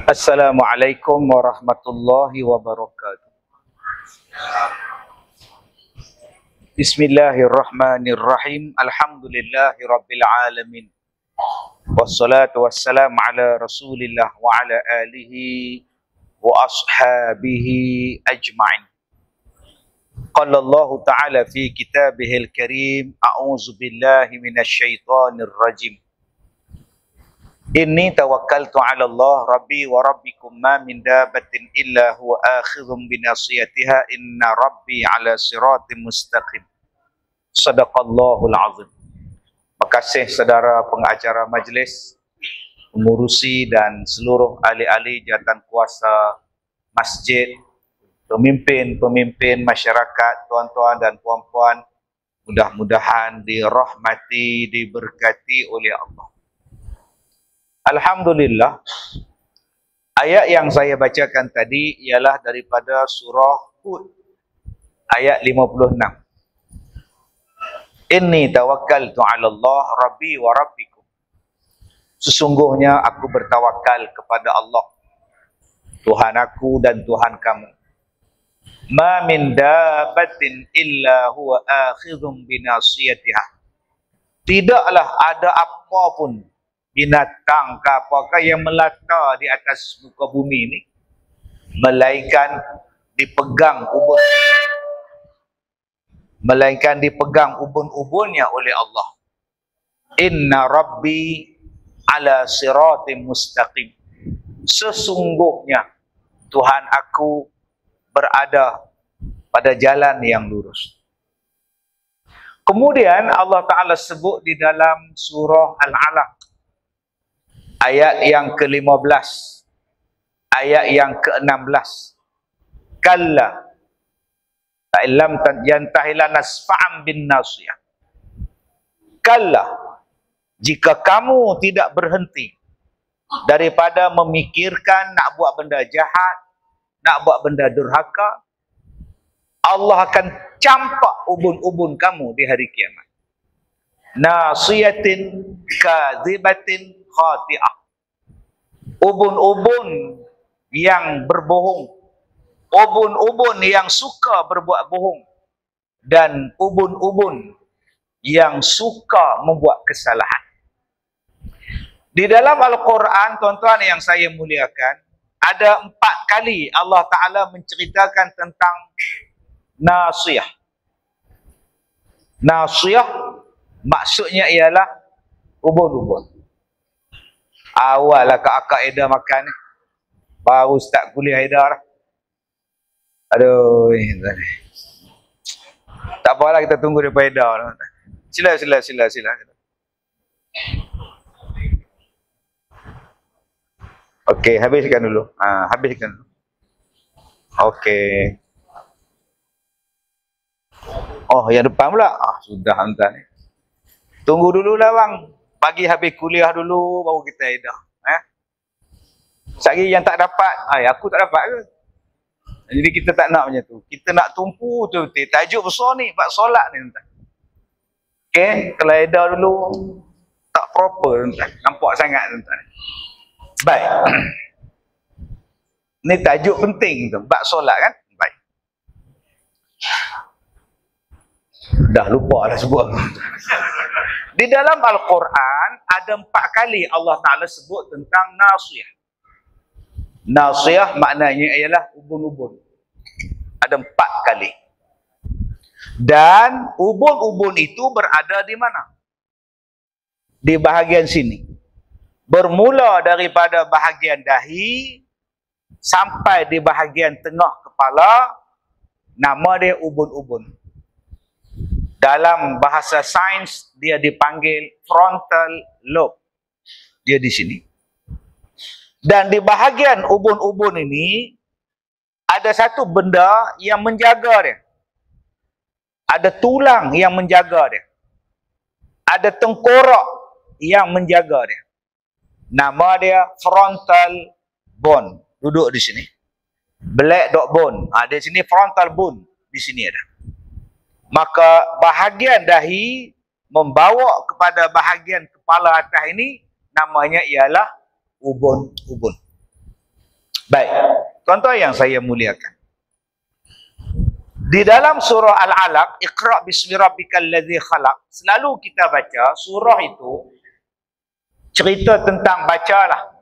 Assalamualaikum warahmatullahi wabarakatuh. Bismillahirrahmanirrahim. Alhamdulillahi rabbil alamin. Wassalatu wassalamu ala Rasulillah wa ala alihi wa ashabihi ajma'in. Qala Allah Ta'ala fi kitabihil karim, a'udzu billahi minasy syaithanir rajim. Inni tawakkaltu 'ala Allah rabbi wa rabbikum ma min dabbatin illa huwa akhidhun bi nasiyatiha inna rabbi 'ala siratim mustaqim. Shadaqallahul azim. Terima kasih saudara pengacara majlis, pengurusi dan seluruh ahli-ahli jawatan kuasa masjid, pemimpin-pemimpin masyarakat, tuan-tuan dan puan-puan, mudah-mudahan dirahmati, diberkati oleh Allah. Alhamdulillah, ayat yang saya bacakan tadi ialah daripada surah Hud, ayat 56. Inni tawakkaltu 'ala Allah rabbi wa rabbikum. Sesungguhnya aku bertawakal kepada Allah, Tuhan aku dan Tuhan kamu. Ma min dabbatin illa huwa akhidhun binasiyatiha. Tidaklah ada apa pun binatang ke apakah yang melata di atas muka bumi ini melainkan dipegang ubun-ubunnya oleh Allah. Inna rabbi ala siratim mustaqim. Sesungguhnya Tuhan aku berada pada jalan yang lurus. Kemudian Allah Ta'ala sebut di dalam surah Al-Alaq, ayat yang ke-15, ayat yang ke-16. Kalla ta'illam yantahila nasfa'an bin nasiyah. Kalla, jika kamu tidak berhenti daripada memikirkan nak buat benda jahat, nak buat benda durhaka, Allah akan campak ubun-ubun kamu di hari kiamat. Nasiyatin kadzibatin khati'ah. Ubun-ubun yang berbohong, ubun-ubun yang suka berbuat bohong, dan ubun-ubun yang suka membuat kesalahan. Di dalam Al-Quran, tuan-tuan yang saya muliakan, ada 4 kali Allah Ta'ala menceritakan tentang nasiyah. Nasiyah maksudnya ialah ubun-ubun. Awal lah Kak Eda makan ni. Baru start kuliah Eda lah. Aduh. Tak apalah, kita tunggu daripada Eda lah. Sila. Okey, habiskan dulu. Habiskan dulu. Okey. Oh, yang depan pula. Sudah hantar ni. Tunggu dululah bang. Bagi habis kuliah dulu, baru kita edah. Sekali yang tak dapat, aku tak dapat ke? Jadi kita tak nak macam tu. Kita nak tumpu betul-betul. Tajuk besar ni, bab solat ni. Okey, kalau edah dulu, tak proper. Nampak sangat. Baik. Ni tajuk penting tu, bab solat kan? Baik. Dah lupa dah sebut. Di dalam Al-Quran ada 4 kali Allah Ta'ala sebut tentang nasiyah. Nasiyah maknanya ialah ubun-ubun. Ada 4 kali. Dan ubun-ubun itu berada di mana? Di bahagian sini. Bermula daripada bahagian dahi sampai di bahagian tengah kepala, nama dia ubun-ubun. Dalam bahasa sains dia dipanggil frontal lobe. Dia di sini. Dan di bahagian ubun-ubun ini ada satu benda yang menjaga dia. Ada tulang yang menjaga dia. Ada tengkorak yang menjaga dia. Nama dia frontal bone. Duduk di sini. Black dot bone. Di sini frontal bone. Di sini ada. Maka bahagian dahi membawa kepada bahagian kepala atas ini namanya ialah ubun-ubun. Baik, tuan-tuan yang saya muliakan. Di dalam surah Al-Alaq, Iqra' bismi rabbikal ladzi khalaq, selalu kita baca surah itu cerita tentang bacalah.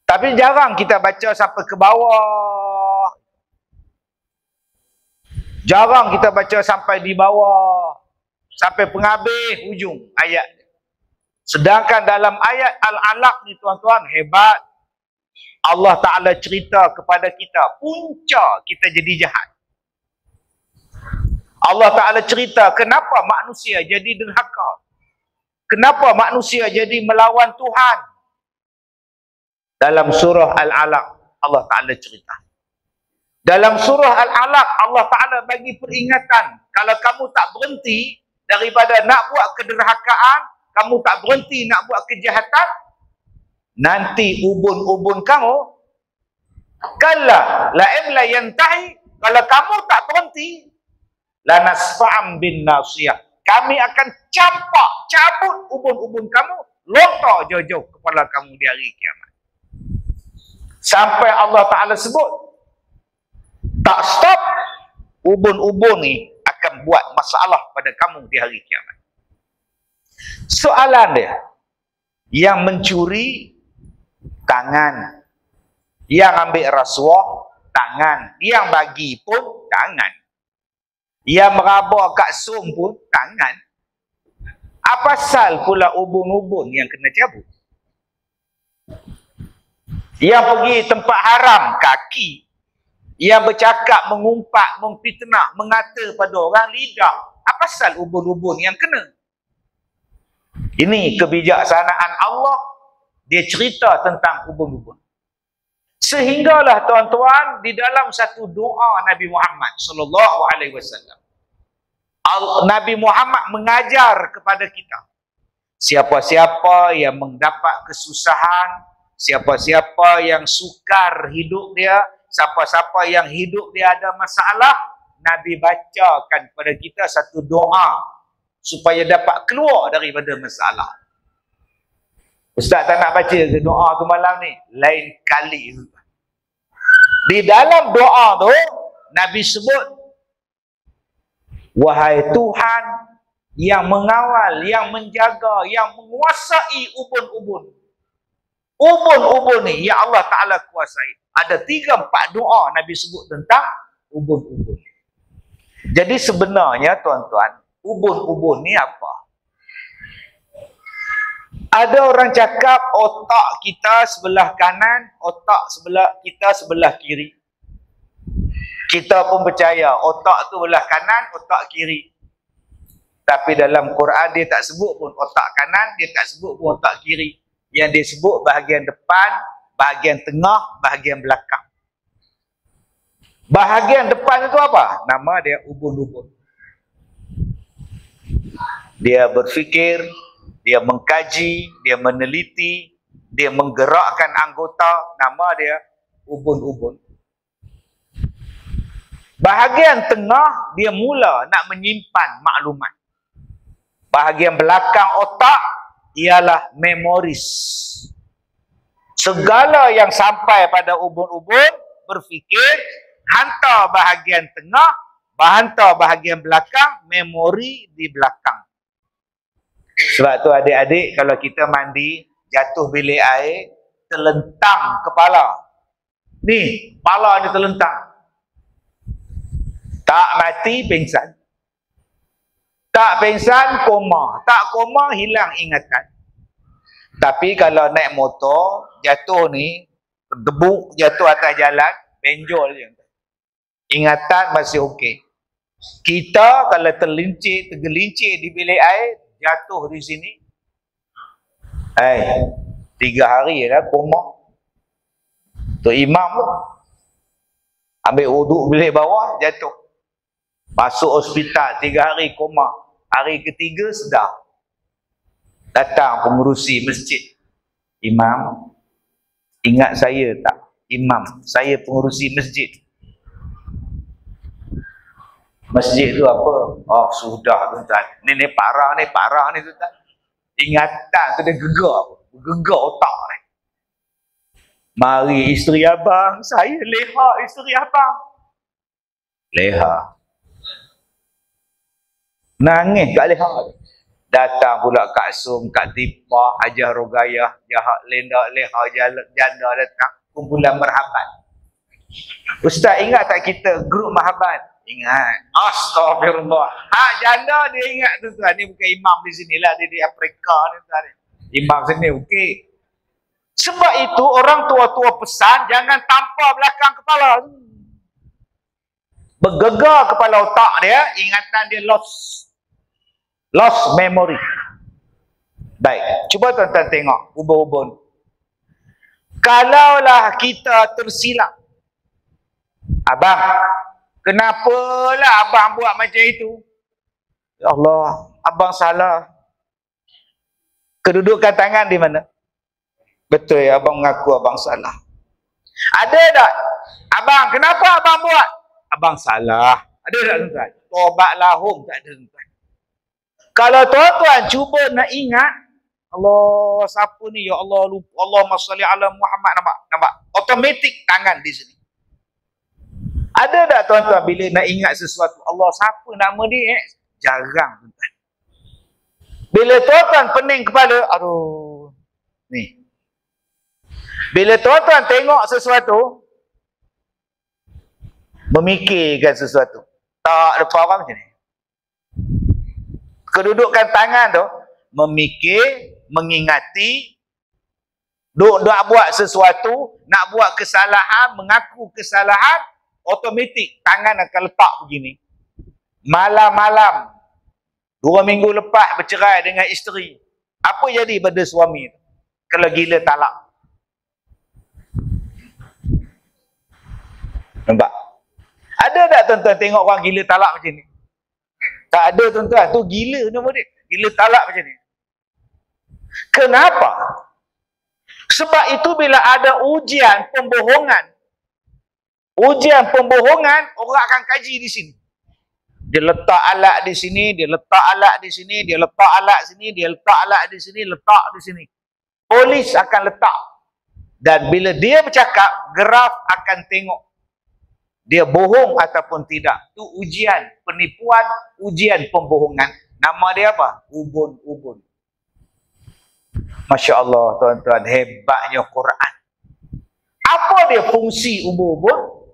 Tapi jarang kita baca sampai ke bawah. Jarang kita baca sampai di bawah. Sampai penghabis hujung ayat. Sedangkan dalam ayat Al-Alaq ni tuan-tuan, hebat. Allah Ta'ala cerita kepada kita, punca kita jadi jahat. Allah Ta'ala cerita kenapa manusia jadi derhaka. Kenapa manusia jadi melawan Tuhan. Dalam surah Al-Alaq, Allah Ta'ala cerita. Dalam surah Al-Alaq, Allah Ta'ala bagi peringatan. Kalau kamu tak berhenti daripada nak buat kederhakaan, kamu tak berhenti nak buat kejahatan, nanti ubun-ubun kamu, kalla la'im la yantahi, kalau kamu tak berhenti, lanasfa'am bin nasiyah, kami akan cabut ubun-ubun kamu, lontar jauh-jauh kepala kamu di hari kiamat. Sampai Allah Ta'ala sebut, tak stop, ubun-ubun ni akan buat masalah pada kamu di hari kiamat. Soalan dia, yang mencuri tangan, yang ambil rasuah tangan, yang bagi pun tangan, yang meraba kat som pun tangan. Apa pasal pula ubun-ubun yang kena cabut? Yang pergi tempat haram kaki, yang bercakap, mengumpat, memfitnah, mengata pada orang lidah, apa pasal ubun-ubun yang kena? Ini kebijaksanaan Allah. Dia cerita tentang ubun-ubun. Sehinggalah tuan-tuan, di dalam satu doa Nabi Muhammad sallallahu alaihi wasallam, Nabi Muhammad mengajar kepada kita, siapa-siapa yang mendapat kesusahan, siapa-siapa yang sukar hidup dia, siapa-siapa yang hidup dia ada masalah, Nabi bacakan kepada kita satu doa supaya dapat keluar daripada masalah. Ustaz tak nak baca ke doa tu malam ni? Lain kali. Di dalam doa tu, Nabi sebut, wahai Tuhan yang mengawal, yang menjaga, yang menguasai ubun-ubun. Ubun-ubun ni, ya Allah Ta'ala kuasai. Ada 3-4 doa Nabi sebut tentang ubun-ubun. Jadi sebenarnya tuan-tuan, ubun-ubun ni apa? Ada orang cakap otak kita sebelah kanan, otak kita sebelah kiri. Kita pun percaya otak tu belah kanan, otak kiri. Tapi dalam Quran dia tak sebut pun otak kanan, dia tak sebut pun otak kiri. Yang dia sebut bahagian depan, bahagian tengah, bahagian belakang. Bahagian depan itu apa? Nama dia ubun-ubun. Dia berfikir, dia mengkaji, dia meneliti, dia menggerakkan anggota, nama dia ubun-ubun. Bahagian tengah, dia mula nak menyimpan maklumat. Bahagian belakang otak ialah memoris. Segala yang sampai pada ubun-ubun berfikir, hantar bahagian tengah, hantar bahagian belakang, memori di belakang. Sebab tu adik-adik, kalau kita mandi, jatuh bilik air, terlentang kepala. Ni, kepala ni terlentang. Tak mati, pingsan. Tak pingsan, koma. Tak koma, hilang ingatan. Tapi kalau naik motor, jatuh ni, terdebuk, jatuh atas jalan, benjol je. Ingatan masih okey. Kita kalau tergelincir di bilik air, jatuh di sini, 3 hari dah koma. Tu imam tu ambil wuduk bilik bawah, jatuh. Masuk hospital 3 hari koma. Hari ketiga sedar. Datang pengurusi masjid. Imam, ingat saya tak? Imam, saya pengurusi masjid. Masjid tu apa? Oh, sudah tuan-tuan. Ni parah ni tuan-tuan. Ingatan tu dia gegar. Gegar otak ni. Mari isteri abang, saya leha isteri abang. Leha. Nangis kat leha. Datang pula Kak Sum, Kak Tipa, Hajah Rogayah, Jahat Lenda, Leha, Janda datang. Kumpulan marhaban. Ustaz ingat tak kita grup marhaban? Ingat. Astagfirullah. Hak janda dia ingat tu tuan. Ni bukan imam di sini lah. Dia di Afrika ni tuan. Imam sini okey. Sebab itu orang tua-tua pesan jangan tampar belakang kepala. Bergegar kepala otak dia, ingatan dia lost. Lost memory. Baik, cuba tuan-tuan tengok ubun-ubun. Kalaulah kita tersilap. Abang, kenapalah abang buat macam itu? Ya Allah, abang salah. Kedudukan tangan di mana? Betul ya, abang mengaku abang salah. Ada tak? Abang, kenapa abang buat? Abang salah. Ada tak tuan-tuan? Tobat lahum tak ada tuan-tuan. Kalau tuan-tuan cuba nak ingat, Allah, siapa ni? Ya Allah, lupa. Allahumma salli ala Muhammad. Nampak? Automatik tangan di sini. Ada tak tuan-tuan bila nak ingat sesuatu? Allah, siapa nama dia? Jarang tuan-tuan. Bila tuan-tuan pening kepala, aduh. Ni. Bila tuan-tuan tengok sesuatu, memikirkan sesuatu. Tak ada apa-apa macam ni. Kedudukan tangan tu, memikir, mengingati, nak buat sesuatu, nak buat kesalahan, mengaku kesalahan, otomatik tangan akan letak begini. Malam-malam, 2 minggu lepas bercerai dengan isteri. Apa jadi pada suami tu? Kalau gila talak. Nampak? Ada tak tuan-tuan tengok orang gila talak macam ni? Tak ada tuan-tuan. Tu gila nama dia. Gila talak macam ni. Kenapa? Sebab itu bila ada ujian pembohongan. Ujian pembohongan, orang akan kaji di sini. Dia letak alat di sini, dia letak alat di sini, dia letak alat sini, dia letak alat di sini, letak di sini. Polis akan letak. Dan bila dia bercakap, graf akan tengok. Dia bohong ataupun tidak. Itu ujian penipuan, ujian pembohongan. Nama dia apa? Ubun-ubun. Masya Allah tuan-tuan, hebatnya Quran. Apa dia fungsi ubun-ubun?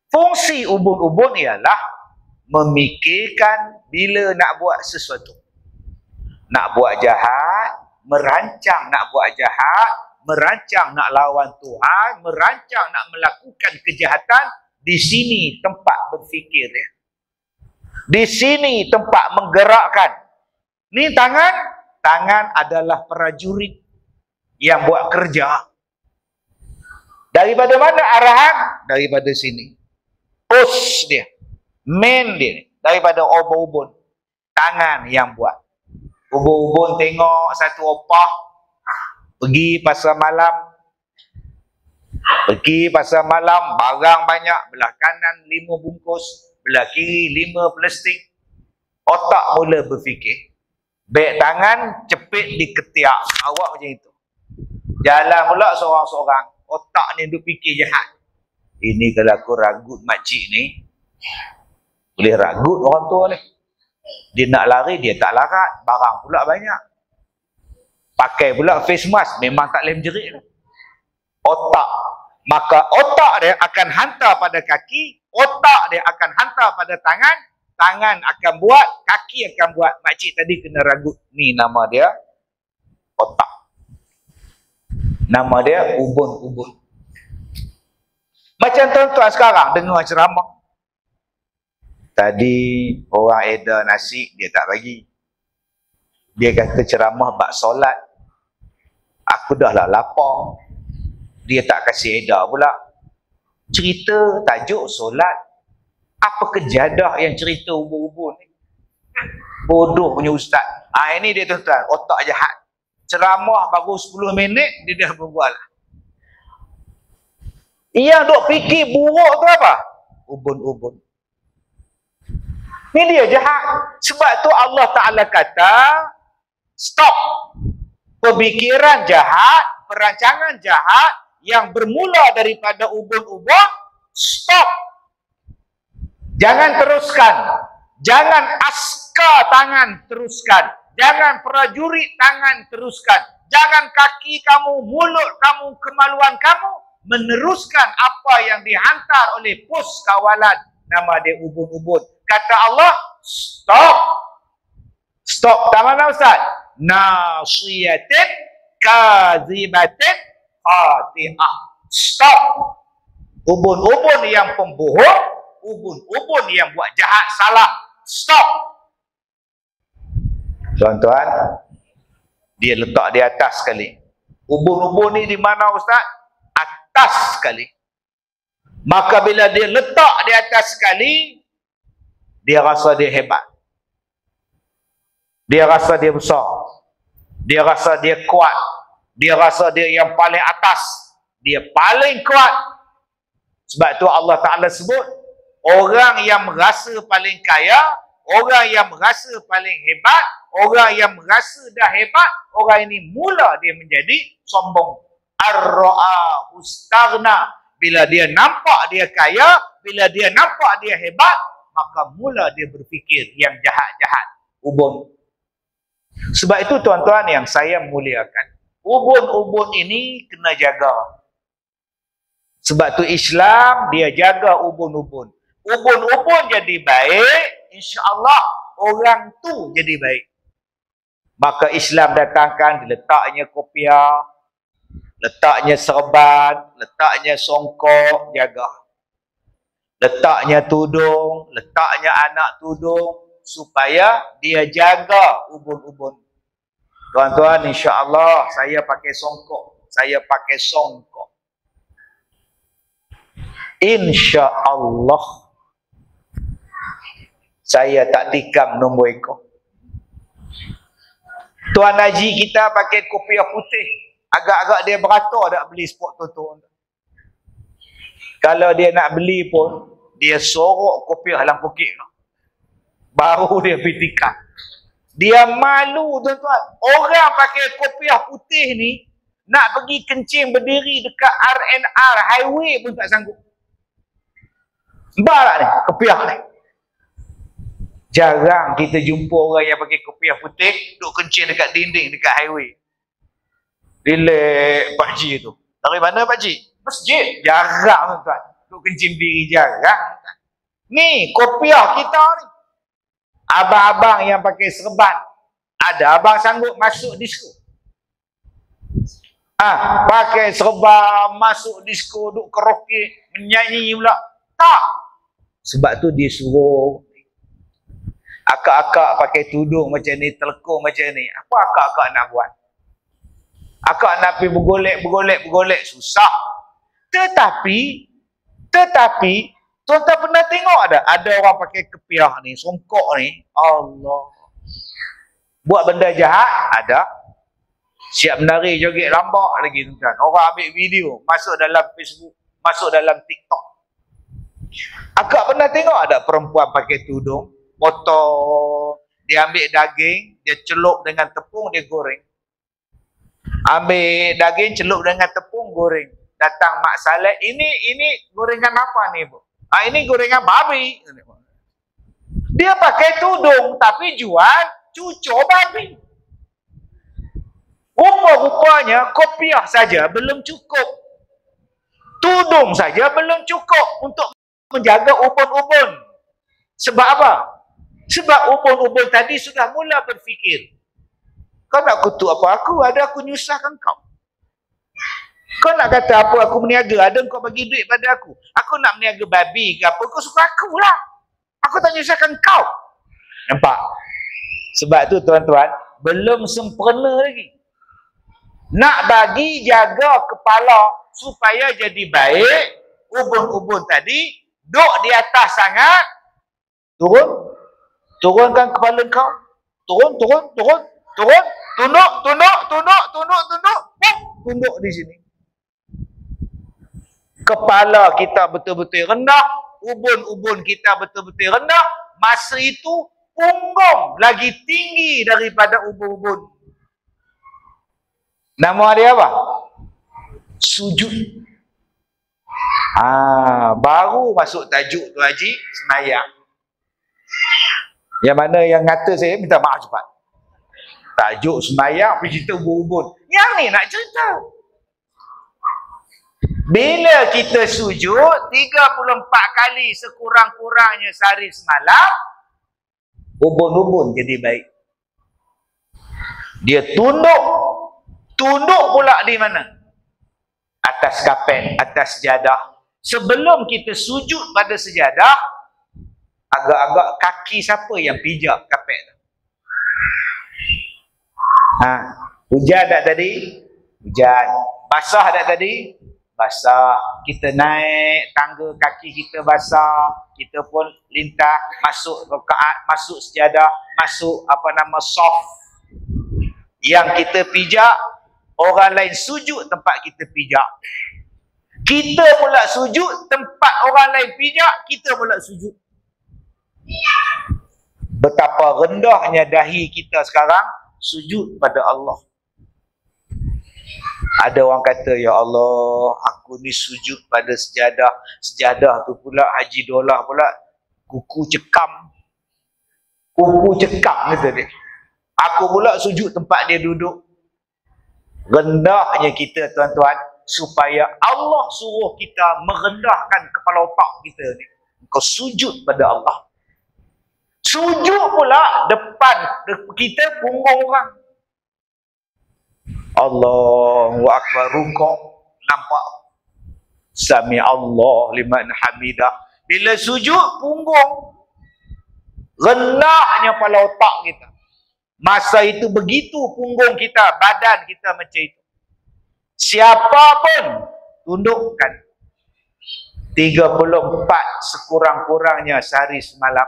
Fungsi ubun-ubun ialah memikirkan bila nak buat sesuatu. Nak buat jahat, merancang nak buat jahat, merancang nak lawan Tuhan, merancang nak melakukan kejahatan. Di sini tempat berfikir dia. Di sini tempat menggerakkan. Ni tangan. Tangan adalah prajurit yang buat kerja. Daripada mana arahan? Daripada sini. Push dia. Main dia. Daripada ubun-ubun. Tangan yang buat. Ubun-ubun tengok satu opah. Pergi pasar malam. Pergi pasar malam, barang banyak, belah kanan 5 bungkus, belah kiri 5 plastik. Otak mula berfikir. Baik tangan, cepit di ketiak. Awak macam itu. Jalan pula seorang-seorang. Otak ni duk fikir jahat. Ini kalau aku ragut makcik ni, boleh ragut orang tua ni. Dia nak lari, dia tak larat. Barang pula banyak. Pakai pula face mask, memang tak boleh menjerit lah. Otak. Maka otak dia akan hantar pada kaki, otak dia akan hantar pada tangan, tangan akan buat, kaki akan buat. Makcik tadi kena ragut. Ni nama dia otak. Nama dia ubun-ubun. Macam tuan-tuan sekarang dengar ceramah. Tadi orang edar nasi, dia tak bagi. Dia kata ceramah bab solat. Aku dah lah lapar. Dia tak kasih edar pula. Cerita tajuk solat. Apa kejadah yang cerita ubun-ubun ni? Bodoh punya ustaz. Ini dia tuan-tuan, otak jahat. Ceramah baru 10 minit, dia dah berbual. Yang duk fikir buruk tu apa? Ubun-ubun. Ni dia jahat. Sebab tu Allah Ta'ala kata, Stop. Pemikiran jahat, perancangan jahat yang bermula daripada ubun-ubun, stop. Jangan teruskan. Jangan askar tangan teruskan. Jangan prajurit tangan teruskan. Jangan kaki kamu, mulut kamu, kemaluan kamu meneruskan apa yang dihantar oleh pos kawalan nama dia ubun-ubun. Kata Allah, stop. Stop. Tak mana Ustaz? Nasiyatin kazibatin khati'ah. Stop. Ubun-ubun yang pembohong, ubun-ubun yang buat jahat salah. Stop. Tuan-tuan, dia letak di atas sekali. Ubun-ubun ni di mana Ustaz? Atas sekali. Maka bila dia letak di atas sekali, dia rasa dia hebat. Dia rasa dia besar. Dia rasa dia kuat. Dia rasa dia yang paling atas. Dia paling kuat. Sebab tu Allah Ta'ala sebut, orang yang merasa paling kaya, orang yang merasa paling hebat, orang yang merasa dah hebat, orang ini mula dia menjadi sombong. Ar-ra'a ustaghna. Bila dia nampak dia kaya, bila dia nampak dia hebat, maka mula dia berfikir yang jahat-jahat. Ubun. Sebab itu tuan-tuan yang saya muliakan, ubun-ubun ini kena jaga. Sebab tu Islam dia jaga ubun-ubun. Ubun-ubun jadi baik, insya-Allah orang tu jadi baik. Maka Islam datangkan, diletaknya kopiah, letaknya serban, letaknya songkok, jaga. Letaknya tudung, letaknya anak tudung, supaya dia jaga ubun-ubun. Tuan-tuan, insya-Allah saya pakai songkok. Saya pakai songkok. Insya-Allah saya tak tikam nombor ekor. Tuan Haji kita pakai kopiah putih. Agak-agak dia beratur nak beli sport toto. Kalau dia nak beli pun, dia sorok kopiah dalam poket. Baru dia pergi tikam. Dia malu tuan-tuan. Orang pakai kopiah putih ni, nak pergi kencing berdiri dekat RNR highway pun tak sanggup. Nampak tak ni? Kopiah ni. Jarang kita jumpa orang yang pakai kopiah putih duk kencing dekat dinding dekat highway. Relax Pak Ji tu. Dari mana Pak Ji? Masjid. Jarang tuan. Duk kencing berdiri jarang. Ni kopiah kita ni. Abang-abang yang pakai serban. Ada abang sanggup masuk disko. Pakai serban masuk disko, duk karaoke, menyanyi pula. Tak. Sebab tu dia suruh akak-akak pakai tudung macam ni, telekung macam ni. Apa akak-akak nak buat? Akak nak pergi bergolek, susah. Tetapi, tuan-tuan pernah tengok ada orang pakai kepiah ni, songkok ni. Allah. Buat benda jahat, ada. Siap menari joget lambak lagi tuan-tuan. Orang ambil video, masuk dalam Facebook, masuk dalam TikTok. Akak pernah tengok ada perempuan pakai tudung, potong, dia ambil daging, dia celup dengan tepung, dia goreng. Ambil daging, celup dengan tepung, goreng. Datang mak saleh, ini gorengan apa ni, Bu? Ini gorengan babi. Dia pakai tudung tapi jual cucur babi. Rupa-rupanya kopiah saja belum cukup. Tudung saja belum cukup untuk menjaga ubun-ubun. Sebab apa? Sebab ubun-ubun tadi sudah mula berfikir. Kau nak kutuk apa aku? Ada aku nyusahkan kau. Kau nak kata apa aku meniaga? Ada kau bagi duit pada aku. Aku nak meniaga babi ke apa? Kau suka aku lah. Aku tak nyusahkan kau. Nampak? Sebab tu tuan-tuan, belum sempurna lagi. Nak bagi jaga kepala supaya jadi baik, ubun-ubun tadi, duduk di atas sangat, turunkan kepala kau, turun, tunduk di sini. Kepala kita betul-betul rendah, ubun-ubun kita betul-betul rendah, masa itu punggung lagi tinggi daripada ubun-ubun. Nama dia apa? Sujud. Baru masuk tajuk tu Haji, semayang. Yang mana yang kata saya minta maaf cepat. Tajuk semayang pergi cerita ubun-ubun. Yang ni nak cerita. Bila kita sujud 34 kali sekurang-kurangnya sehari semalam, ubun-ubun jadi baik. Dia tunduk. Tunduk pula di mana? Atas kapet, atas sejadah. Sebelum kita sujud pada sejadah, agak-agak kaki siapa yang pijak kapet tu? Hujan tak tadi? Hujan. Basah tak tadi? Basah. Kita naik tangga, kaki kita basah. Kita pun lintah, masuk rakaat, masuk sejadah, masuk soft. Yang kita pijak, orang lain sujud tempat kita pijak. Kita pula sujud tempat orang lain pijak, kita pula sujud. Betapa rendahnya dahi kita sekarang sujud pada Allah. Ada orang kata, ya Allah, aku ni sujud pada sejadah. Sejadah tu pula Haji Dolah pula kuku cekam. Kuku cekam kata dia. Aku pula sujud tempat dia duduk. Rendahnya kita tuan-tuan, supaya Allah suruh kita merendahkan kepala otak kita ni. Kau sujud pada Allah. Sujud pula depan kita punggung orang. Allahu Akbar, rukuk, nampak Sami Allah liman hamidah. Bila sujud punggung, rendahnya kepala otak kita. Masa itu begitu punggung kita, badan kita macam itu. Siapa pun tundukkan 34 sekurang-kurangnya sehari semalam.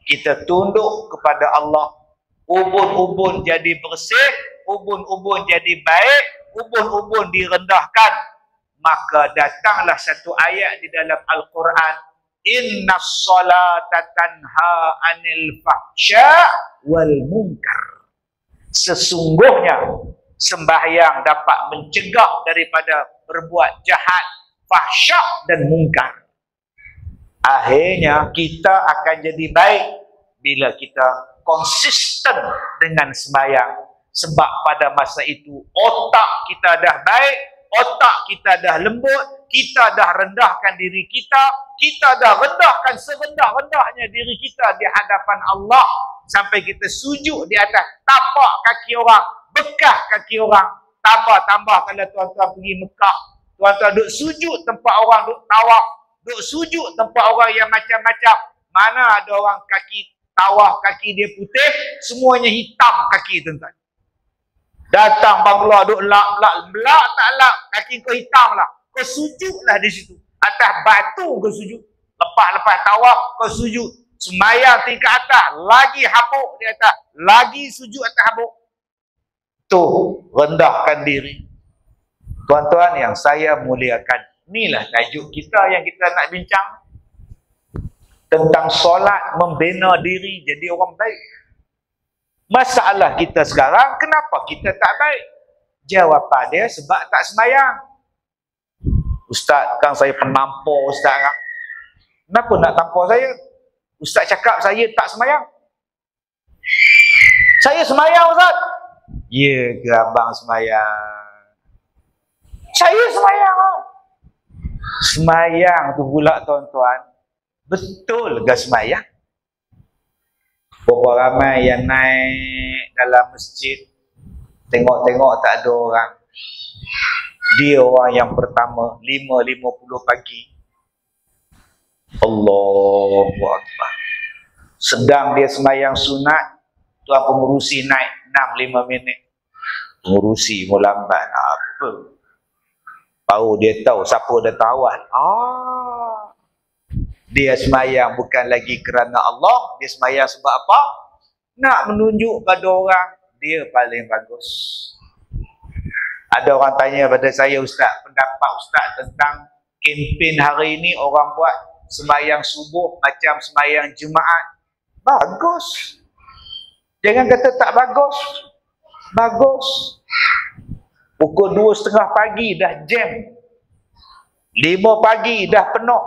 Kita tunduk kepada Allah. Ubun-ubun jadi bersih, ubun-ubun jadi baik, ubun-ubun direndahkan. Maka datanglah satu ayat di dalam Al-Quran. Innas salata tanha anil fahsya wal munkar. Sesungguhnya sembahyang dapat mencegah daripada berbuat jahat, fahsyak dan mungkar. Akhirnya kita akan jadi baik bila kita konsisten dengan sembahyang. Sebab pada masa itu otak kita dah baik, otak kita dah lembut, kita dah rendahkan diri kita, kita dah rendahkan serendah-rendahnya diri kita di hadapan Allah. Sampai kita sujud di atas tapak kaki orang, bekas kaki orang. Tambah-tambah kalau tuan-tuan pergi Mekah, tuan-tuan duduk sujud tempat orang duduk tawaf, duduk sujud tempat orang yang macam-macam. Mana ada orang kaki tawaf, kaki dia putih, semuanya hitam kaki tuan-tuan. Datang bangla duk lak tak lak, kaki kau hitam lah. Kau sujudlah di situ. Atas batu kau sujud. Lepas tawaf kau sujud. Sembahyang tingkat atas, lagi habuk di atas, lagi sujud atas habuk. Tu rendahkan diri. Tuan-tuan yang saya muliakan, inilah tajuk kita yang kita nak bincang. Tentang solat, membina diri jadi orang baik. Masalah kita sekarang, kenapa kita tak baik? Jawapan dia sebab tak sembahyang. Ustaz, kan saya penampar Ustaz. Kenapa nak tampar saya? Ustaz cakap saya tak sembahyang. Saya sembahyang Ustaz. Ya ke abang sembahyang? Saya sembahyang. Sembahyang tu pula tuan-tuan, betul ke sembahyang? Berapa ramai yang naik dalam masjid, tengok-tengok tak ada orang. Dia orang yang pertama, 5.50 pagi. Allahu Akbar. Sedang dia sembahyang sunat, tuan pengurusi naik 6-5 minit. Pengurusi mau lambat. Apa? Baru dia tahu siapa dah tawal. Dia sembahyang bukan lagi kerana Allah, dia sembahyang sebab apa? Nak menunjuk pada orang dia paling bagus. Ada orang tanya pada saya, Ustaz, pendapat Ustaz tentang kempen hari ini orang buat sembahyang subuh macam sembahyang Jumaat. Bagus. Jangan kata tak bagus. Bagus. Pukul 2:30 pagi dah jam. 5 pagi dah penuh.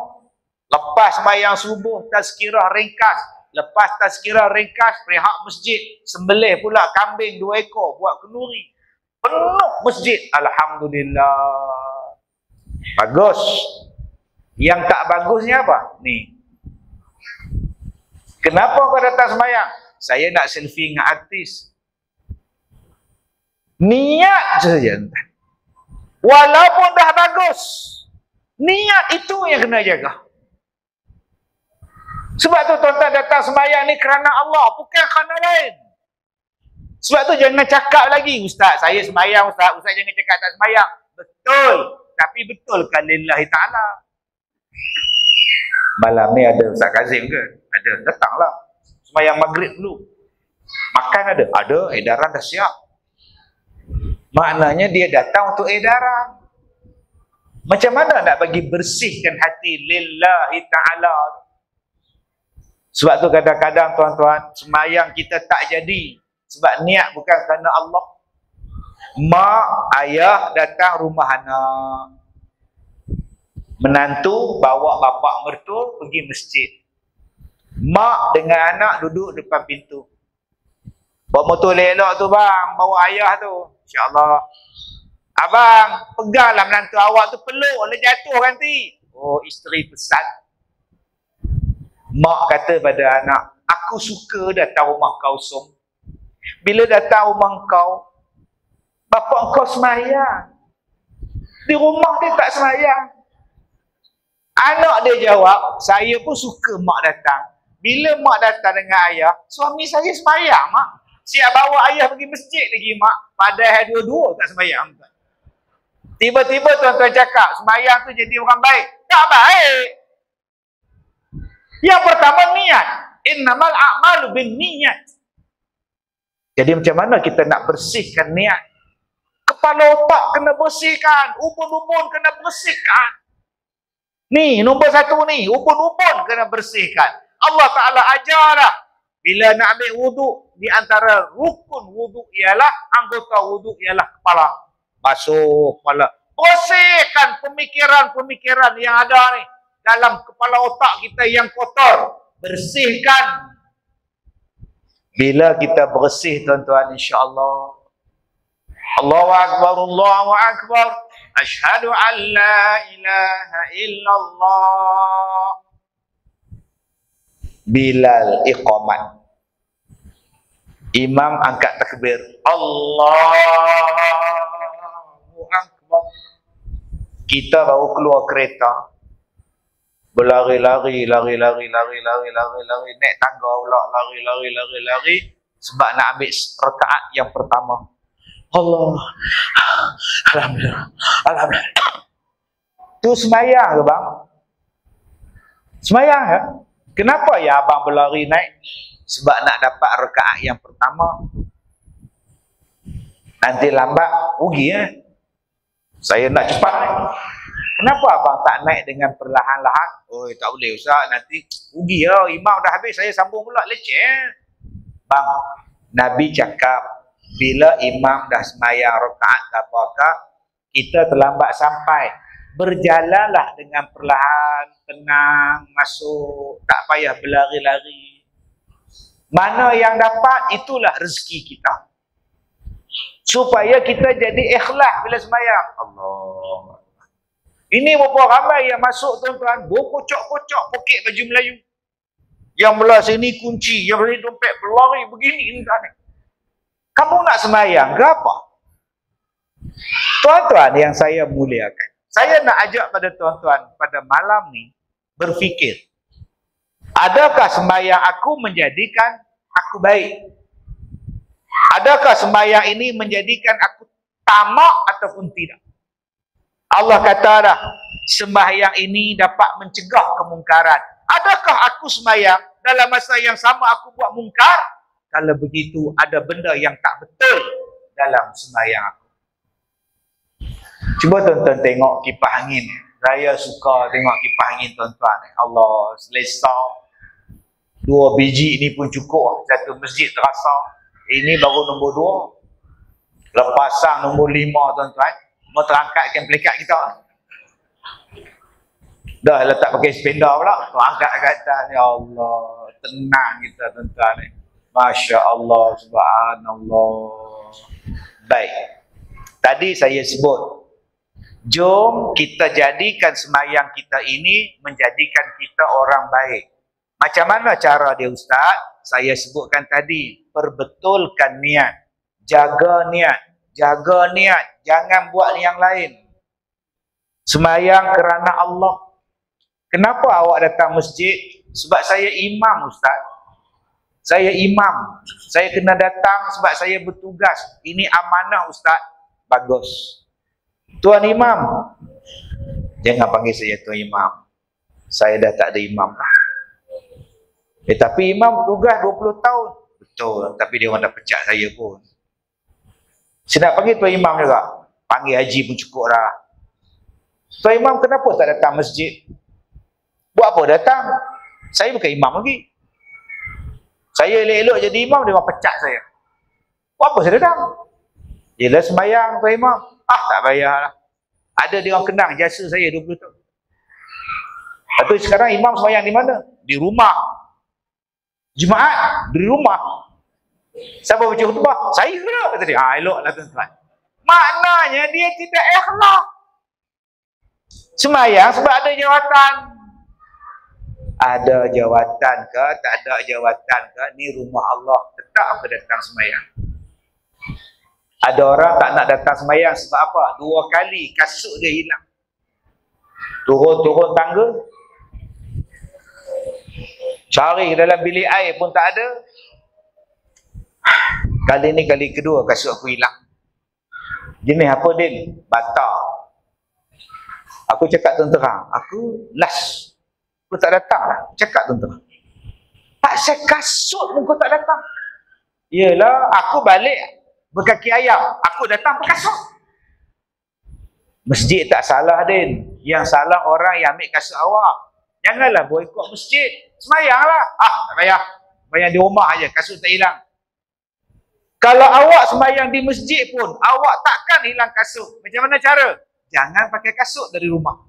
Lepas sembahyang subuh, tazkirah ringkas. Lepas tazkirah ringkas, perihak masjid. Sembelih pula kambing 2 ekor, buat kenduri. Penuh masjid. Alhamdulillah. Bagus. Yang tak bagusnya apa? Ni. Kenapa kau datang sembahyang? Saya nak selfie dengan artis. Niat saja. Walaupun dah bagus, niat itu yang kena jaga. Sebab tu tuan-tuan datang sembahyang ni kerana Allah, bukan kerana lain. Sebab tu jangan cakap lagi, Ustaz, saya sembahyang, Ustaz jangan cakap tak sembahyang. Betul, tapi betul kan lillahi ta'ala. Malam ni ada Ustaz Kazim ke? Ada, datanglah. Sembahyang maghrib dulu. Makan ada? Ada, edaran dah siap. Maknanya dia datang untuk edaran. Macam mana nak bagi bersihkan hati lillahi ta'ala? Sebab tu kadang-kadang tuan-tuan, sembahyang kita tak jadi. Sebab niat bukan kerana Allah. Mak, ayah datang rumah anak. Menantu bawa bapak mertua pergi masjid. Mak dengan anak duduk depan pintu. Bawa motor elok tu bang, bawa ayah tu. InsyaAllah. Abang, peganglah menantu awak tu, peluk, dia jatuh nanti. Oh, isteri pesan. Mak kata pada anak, aku suka datang rumah kau Som. Bila datang rumah kau, bapak kau sembahyang. Di rumah dia tak sembahyang. Anak dia jawab, saya pun suka mak datang. Bila mak datang dengan ayah, suami saya sembahyang mak. Siap bawa ayah pergi masjid lagi mak. Padahal dua-dua tak sembahyang. Tiba-tiba tuan-tuan cakap, sembahyang tu jadi orang baik. Tak baik. Yang pertama niat. Innamal a'malu bin niat. Jadi macam mana kita nak bersihkan niat? Kepala otak kena bersihkan. Ubun-ubun kena bersihkan. Ni, nombor 1 ni. Ubun-ubun kena bersihkan. Allah Ta'ala ajarlah. Bila nak ambil wuduk, di antara rukun wuduk ialah, anggota wuduk ialah kepala. Basuh kepala. Bersihkan pemikiran-pemikiran yang ada ni. Dalam kepala otak kita yang kotor. Bersihkan. Bila kita bersih tuan-tuan, insya-Allah. Allahu Akbar, Allahu Akbar. Asyhadu an la ilaha illallah. Bilal iqamat. Imam angkat takbir. Allahu Akbar. Kita baru keluar kereta. Berlari-lari, naik tangga pula, lari. Sebab nak ambil rakaat yang pertama. Allah. Alhamdulillah. Tu sembahyang ke bang? Sembahyang ke? Kenapa ya abang berlari naik? Sebab nak dapat rakaat yang pertama. Nanti lambat, rugi ya. Saya nak cepat naik. Kenapa abang tak naik dengan perlahan-lahan? Oh, tak boleh Ustaz, nanti rugi ya. Imam dah habis, saya sambung pula, leceh. Bang, Nabi cakap, bila imam dah sembahyang rakaat apakah, kita terlambat sampai. Berjalanlah dengan perlahan, tenang, masuk, tak payah berlari-lari. Mana yang dapat, itulah rezeki kita. Supaya kita jadi ikhlas bila sembahyang. Allah. Ini berapa ramai yang masuk tuan-tuan, berkocok-kocok poket baju Melayu. Yang belah sini kunci, yang belah dompet berlari begini ni. Kamu nak sembahyang ke apa? Tuan-tuan yang saya muliakan, saya nak ajak pada tuan-tuan pada malam ni berfikir. Adakah sembahyang aku menjadikan aku baik? Adakah sembahyang ini menjadikan aku tamak ataupun tidak? Allah kata dah, sembahyang ini dapat mencegah kemungkaran. Adakah aku sembahyang dalam masa yang sama aku buat mungkar? Kalau begitu, ada benda yang tak betul dalam sembahyang aku. Cuba tuan-tuan tengok kipas angin. Saya suka tengok kipas angin tuan-tuan. Allah, selesa. 2 biji ini pun cukup. Satu masjid terasa. Ini baru nombor 2. Lepasang nombor 5 tuan-tuan. Mau terangkatkan pelikat kita. Dah letak pakai sepeda pula. Terangkat kat atas. Ya Allah. Tenang kita tuan-tuan. Masya Allah. Subhanallah. Baik. Tadi saya sebut. Jom kita jadikan semayang kita ini menjadikan kita orang baik. Macam mana cara dia Ustaz? Saya sebutkan tadi. Perbetulkan niat. Jaga niat. Jaga niat. Jangan buat yang lain. Semayang kerana Allah. Kenapa awak datang masjid? Sebab saya imam Ustaz. Saya imam. Saya kena datang sebab saya bertugas. Ini amanah Ustaz. Bagus. Tuan Imam. Jangan panggil saya Tuan Imam. Saya dah tak ada imam lah. Tapi imam tugas 20 tahun. Betul. Tapi dia orang dah pecat saya pun. Saya nak panggil Tuan Imam juga. Panggil haji pun cukup dah. Tuan Imam kenapa tak datang masjid? Buat apa datang? Saya bukan imam lagi. Saya elok-elok jadi imam, dia orang pecat saya. Buat apa saya datang? Yelah sembahyang Tuan Imam. Tak payahlah. Ada dia orang kenang jasa saya 20 tahun. Lepas tu sekarang imam sembahyang di mana? Di rumah. Jumaat di rumah. Siapa baca khutbah? Saya lah kata dia. Eloklah tuan-tuan. Maknanya dia tidak ikhlas. Sembahyang sebab ada jawatan. Ada jawatan ke, tak ada jawatan ke, ni rumah Allah. Tetap apa datang sembahyang. Ada orang tak nak datang sembahyang sebab apa? 2 kali kasut dia hilang. Turun-turun tangga. Cari dalam bilik air pun tak ada. Kali ni kali kedua kasut aku hilang. Jenis apa Din? Bata. Aku cakap terang. Aku last. Aku tak datang lah. Cakap terang. Tak saya kasut pun kau tak datang. Yelah, aku balik berkaki ayam. Aku datang berkasut. Masjid tak salah Din. Yang salah orang yang ambil kasut awak. Janganlah boikot masjid. Semayanglah. Tak payah. Semayang di rumah aja. Kasut tak hilang. Kalau awak sembahyang di masjid pun, awak takkan hilang kasut. Macam mana cara? Jangan pakai kasut dari rumah.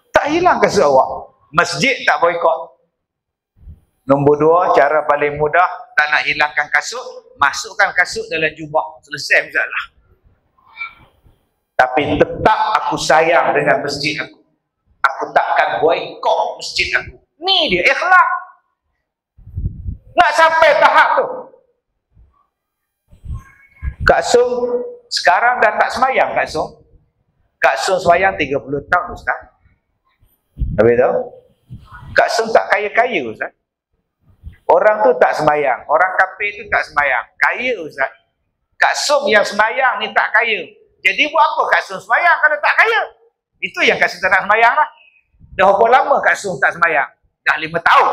Tak hilang kasut awak. Masjid tak boikot. Nombor 2, cara paling mudah, tak nak hilangkan kasut, masukkan kasut dalam jubah. Selesai masalah. Tapi tetap aku sayang dengan masjid aku. Aku takkan boikot masjid aku. Ni dia ikhlas. Nak sampai tahap tu. Kak Sung sekarang dah tak semayang Kak Sung. Kak Sung semayang 30 tahun Ustaz. Habis tu? Kak Sung tak kaya-kaya Ustaz. Orang tu tak semayang. Orang kafir tu tak semayang. Kaya Ustaz. Kak Sung yang semayang ni tak kaya. Jadi buat apa Kak Sung semayang kalau tak kaya? Itu yang Kak Sung tak nak semayang lah. Dah berapa lama Kak Sung tak semayang? Dah 5 tahun.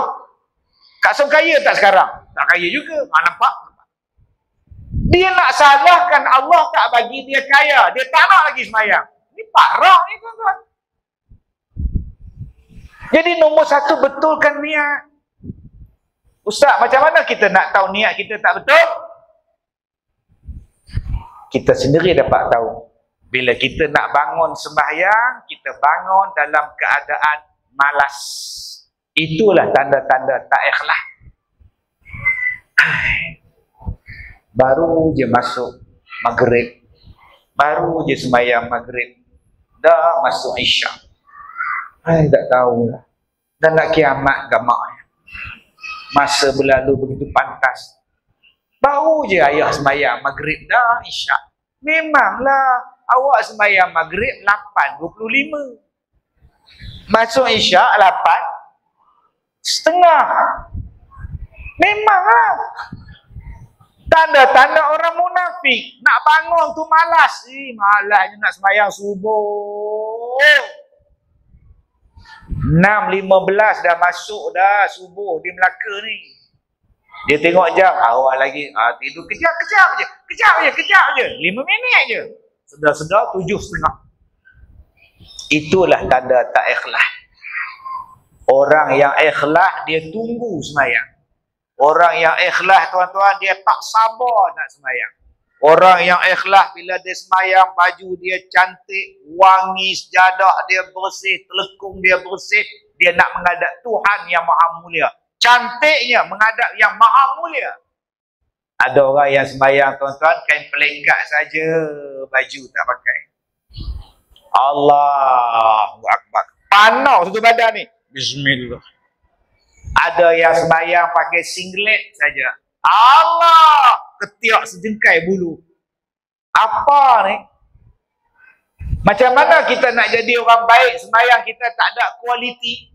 Kak Sung kaya tak sekarang? Tak kaya juga. Nampak? Dia nak salahkan Allah tak bagi dia kaya. Dia tak nak lagi semayang. Ini parah ni tuan-tuan. Jadi nombor 1 betulkan niat. Ustaz, macam mana kita nak tahu niat kita tak betul? Kita sendiri dapat tahu. Bila kita nak bangun sembahyang, kita bangun dalam keadaan malas. Itulah tanda-tanda tak ikhlas. Baru je masuk maghrib. Baru je sembahyang maghrib. Dah masuk isyak. Tak tahulah. Dan nak kiamat gamaknya. Masa berlalu begitu pantas. Baru je ayah sembahyang maghrib dah isyak. Memanglah awak sembahyang maghrib 8.25. Masuk isyak 8.30. Memanglah. Tanda-tanda orang munafik. Nak bangun tu malas. Malasnya nak sembahyang subuh. 6.15 dah masuk dah subuh di Melaka ni. Dia tengok jam. Awal lagi. Tidur kejap je. Kejap je. 5 minit je. Sedar-sedar 7.30. Itulah tanda tak ikhlas. Orang yang ikhlas dia tunggu sembahyang. Orang yang ikhlas tuan-tuan dia tak sabar nak sembahyang. Orang yang ikhlas bila dia semayang, baju dia cantik, wangi, sejadah dia bersih, telekung dia bersih, dia nak menghadap Tuhan yang maha mulia. Cantiknya menghadap yang maha mulia. Ada orang yang semayang, tuan-tuan, kain pelengkap saja, baju tak pakai. Allahu Akbar. Panas satu badan ni. Bismillah. Ada yang semayang pakai singlet saja. Allah, ketiak sejengkai bulu. Apa ni? Macam mana kita nak jadi orang baik semayang kita tak ada kualiti?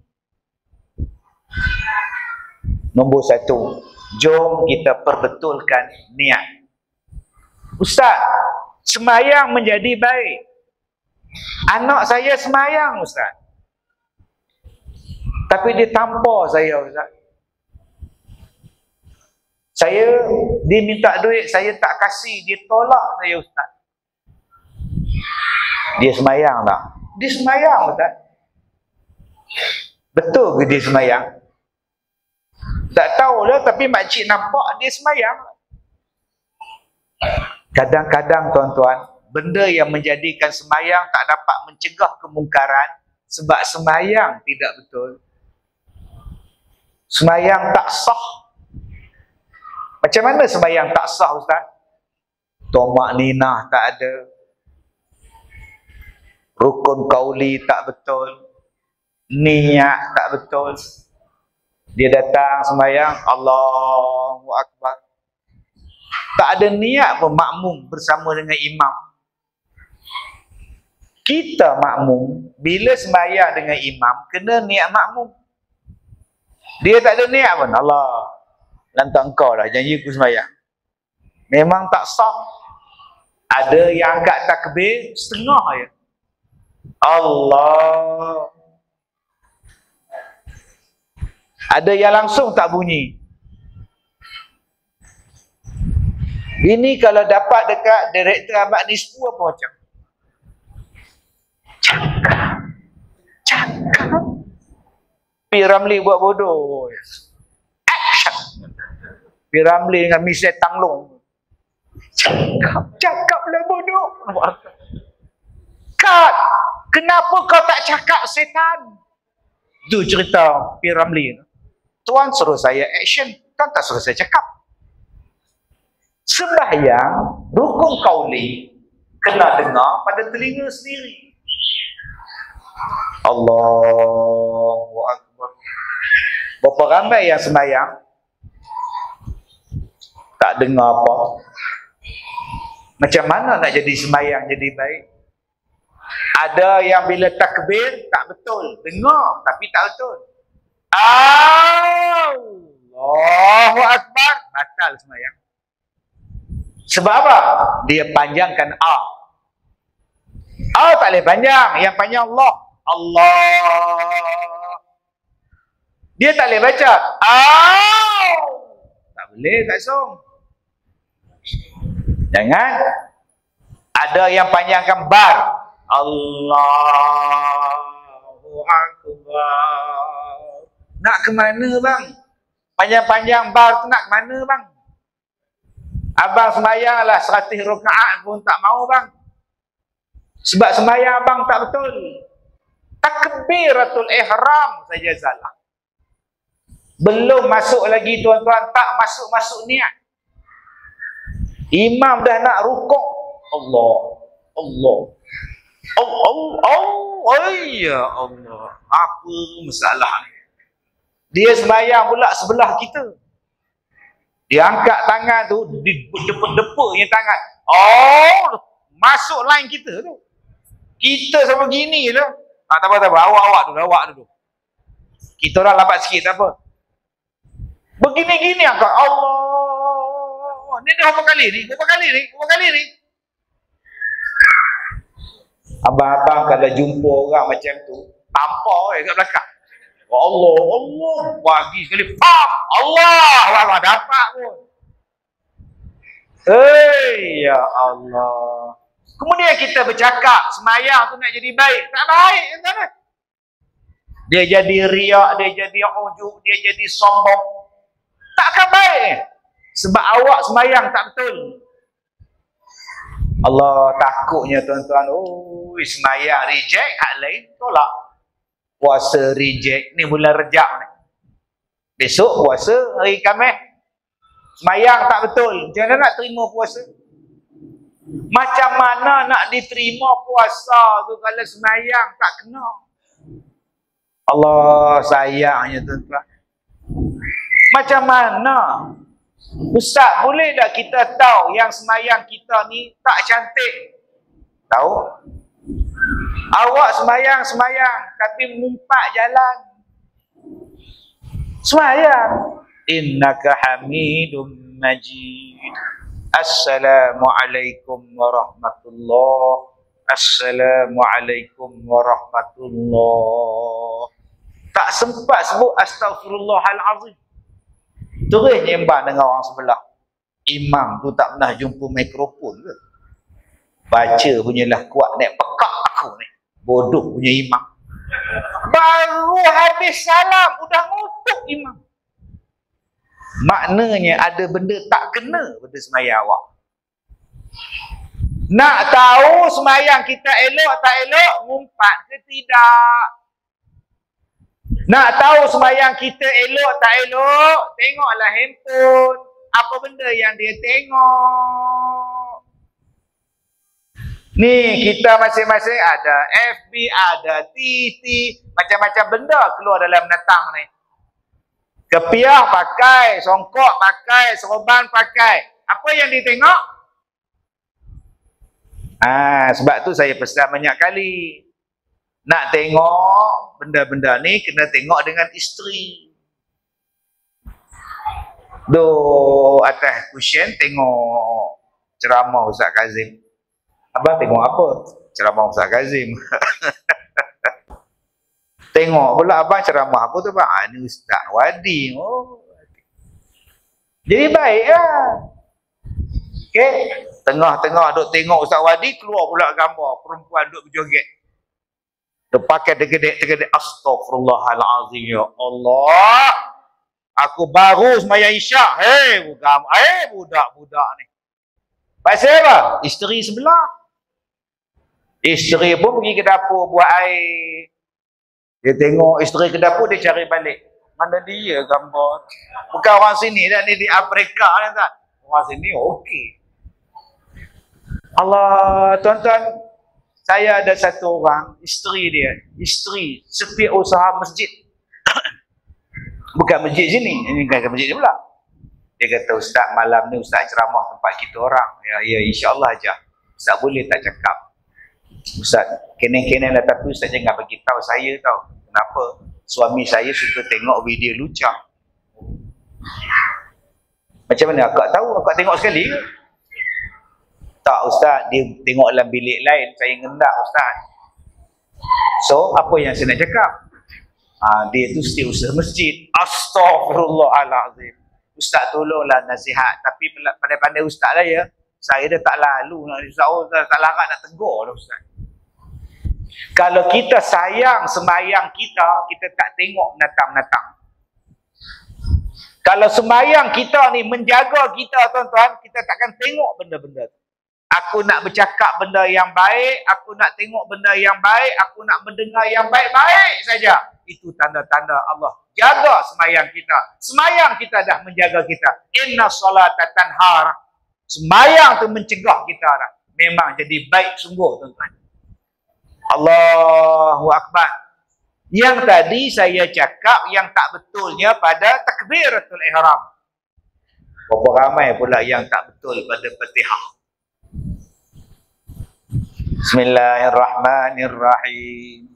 Nombor satu, jom kita perbetulkan niat. Ustaz, semayang menjadi baik. Anak saya semayang, Ustaz. Tapi dia tampar saya, Ustaz. Dia minta duit, saya tak kasih, dia tolak saya, Ustaz. Dia semayang tak? Dia semayang, Ustaz. Betul ke dia semayang? Tak tahulah, tapi makcik nampak dia semayang. Kadang-kadang, tuan-tuan, benda yang menjadikan semayang tak dapat mencegah kemungkaran sebab semayang tidak betul. Semayang tak sah. Macam mana semayang tak sah, Ustaz? Tomak ninah tak ada. Rukun kauli tak betul. Niat tak betul. Dia datang semayang, Allahu Akbar. Tak ada niat pun makmum bersama dengan imam. Kita makmum, bila semayang dengan imam, kena niat makmum. Dia tak ada niat pun, Allah, lantak engkau dah, janji aku semayang. Memang tak sah. Ada yang angkat takbir setengah je. Allah. Ada yang langsung tak bunyi. Ini kalau dapat dekat Direktur Ahmad Nisfu apa macam? Cakap. P. Ramli buat bodoh. Action. P. Ramli dengan Michelle Tanglong. Cakaplah bodoh. Cut. Kenapa kau tak cakap, setan? Itu cerita P. Ramli. Tuan suruh saya action, kan tak suruh saya cakap. Sembahyang, rukun kauli, kena dengar pada telinga sendiri. Allahu Akbar. Berapa ramai yang sembahyang tak dengar apa? Macam mana nak jadi sembahyang jadi baik? Ada yang bila takbir tak betul, dengar tapi tak betul. Allahu Akbar, batal sembahyang. Sebab apa? Dia panjangkan A. A tak boleh panjang, yang panjang Allah. Allah. Dia tak boleh baca. Tak boleh, tak song. Jangan. Ada yang panjangkan bar. Allahu Akbar. Nak ke mana, bang? Panjang-panjang bar tu nak ke mana, bang? Abang sembahyang lah 100 rakaat pun tak mau, bang. Sebab sembahyang abang tak betul. Takbiratul ihram saja salah. Belum masuk lagi, tuan-tuan, tak masuk-masuk niat. Imam dah nak rukuk. Allah. Allah. Ya Allah. Apa masalah ni? Dia sembahyang pula sebelah kita. Dia angkat tangan tu, depuk-depuknya tangan. Masuk line kita tu. Kita sama gini tu. Tak apa. Awak dulu. Kita orang lambat sikit, tak apa. Begini-gini angkat. Allah. Ni dah berapa kali ni? Abang-abang kalau jumpa orang macam tu, tampar kat belakang. Allah, bagi sekali, pam, Allah, dapat pun. Ya Allah. Kemudian kita bercakap, semayang tu nak jadi baik. Tak baik, kan? Dia jadi riak, dia jadi ujub, dia jadi sombong. Takkan baik. Sebab awak semayang tak betul. Allah takutnya tuan-tuan. Oh, semayang reject, hak lain tolak. Puasa reject. Ni bulan Rejab ni. Besok puasa hari Khamis. Semayang tak betul. Macam mana nak terima puasa? Macam mana nak diterima puasa tu kalau semayang tak kena? Allah sayangnya tuan-tuan. Macam mana? Ustaz, boleh tak kita tahu yang semayang kita ni tak cantik? Tahu? Awak semayang tapi mengumpat jalan. Semayang. Innaka hamidum majid. Assalamualaikum warahmatullahi. Assalamualaikum warahmatullahi. Tak sempat sebut astaghfirullahalazim. Terus nyembah dengan orang sebelah. Imam tu tak pernah jumpa mikrofon ke? Baca punyalah kuat naik pekak aku ni. Bodoh punya imam. Baru habis salam udah ngutuk imam. Maknanya ada benda tak kena pada semayang awak. Nak tahu semayang kita elok tak elok, ngumpat ke tidak? Nak tahu semayang kita elok tak elok, tengoklah handphone. Apa benda yang dia tengok? Ni kita masing-masing ada FB, ada TT, macam-macam benda keluar dalam netang ni. Kepiah pakai, songkok pakai, serban pakai. Apa yang ditengok? Sebab tu saya pesan banyak kali. Nak tengok benda-benda ni kena tengok dengan isteri. Atas kusyen tengok ceramah Ustaz Kazim. Abang tengok apa? Ceramah Ustaz Kazim. Tengok pula abang ceramah apa tu bang? Ni Ustaz Wadi. Oh. Jadi baiklah. Okey, tengah-tengah duk tengok Ustaz Wadi, keluar pula gambar perempuan duk berjoget. Duk pakai tegedek. Astagfirullahalazim, ya Allah. Aku baru sembahyang Isyak. Budak-budak ni. Pasal apa? Isteri sebelah. Isteri pun pergi ke dapur buat air. Dia tengok isteri ke dapur, dia cari balik. Mana dia gambar? Bukan orang sini dah, ni di Afrika ni tak? Orang sini okey. Allah, tuan-tuan, saya ada satu orang, isteri setiausaha masjid. Bukan masjid sini, ini bukan masjid ni pula. Dia kata, Ustaz, malam ni Ustaz ceramah tempat kita orang. Ya, insyaAllah aja. Ustaz boleh tak cakap? Ustaz, kenen-kenen lah, tapi Ustaz jangan bagi tahu saya tau. Kenapa? Suami saya suka tengok video lucah. Macam mana akak tahu? Akak tengok sekali ke? Tak Ustaz, dia tengok dalam bilik lain. Saya ngendak Ustaz. So, apa yang saya nak cakap? Dia tu setiausaha masjid. Astaghfirullahalazim. Ustaz tolonglah nasihat. Tapi pandai-pandai Ustaz lah ya. Saya dah tak lalu nak Ustaz tak larat nak tegur dah Ustaz. Kalau kita sayang sembahyang kita, kita tak tengok menatang-menatang. Kalau sembahyang kita ni menjaga kita tuan-tuan, kita takkan tengok benda-benda tu. Aku nak bercakap benda yang baik, aku nak tengok benda yang baik, aku nak mendengar yang baik-baik saja. Itu tanda-tanda Allah jaga sembahyang kita. Sembahyang kita dah menjaga kita. Inna salata tanhar. Sembahyang tu mencegah kita dah. Memang jadi baik sungguh tuan-tuan. Allahu Akbar. Yang tadi saya cakap yang tak betulnya pada takbiratul ihram. Berapa ramai pula yang tak betul pada Fatihah. Bismillahirrahmanirrahim.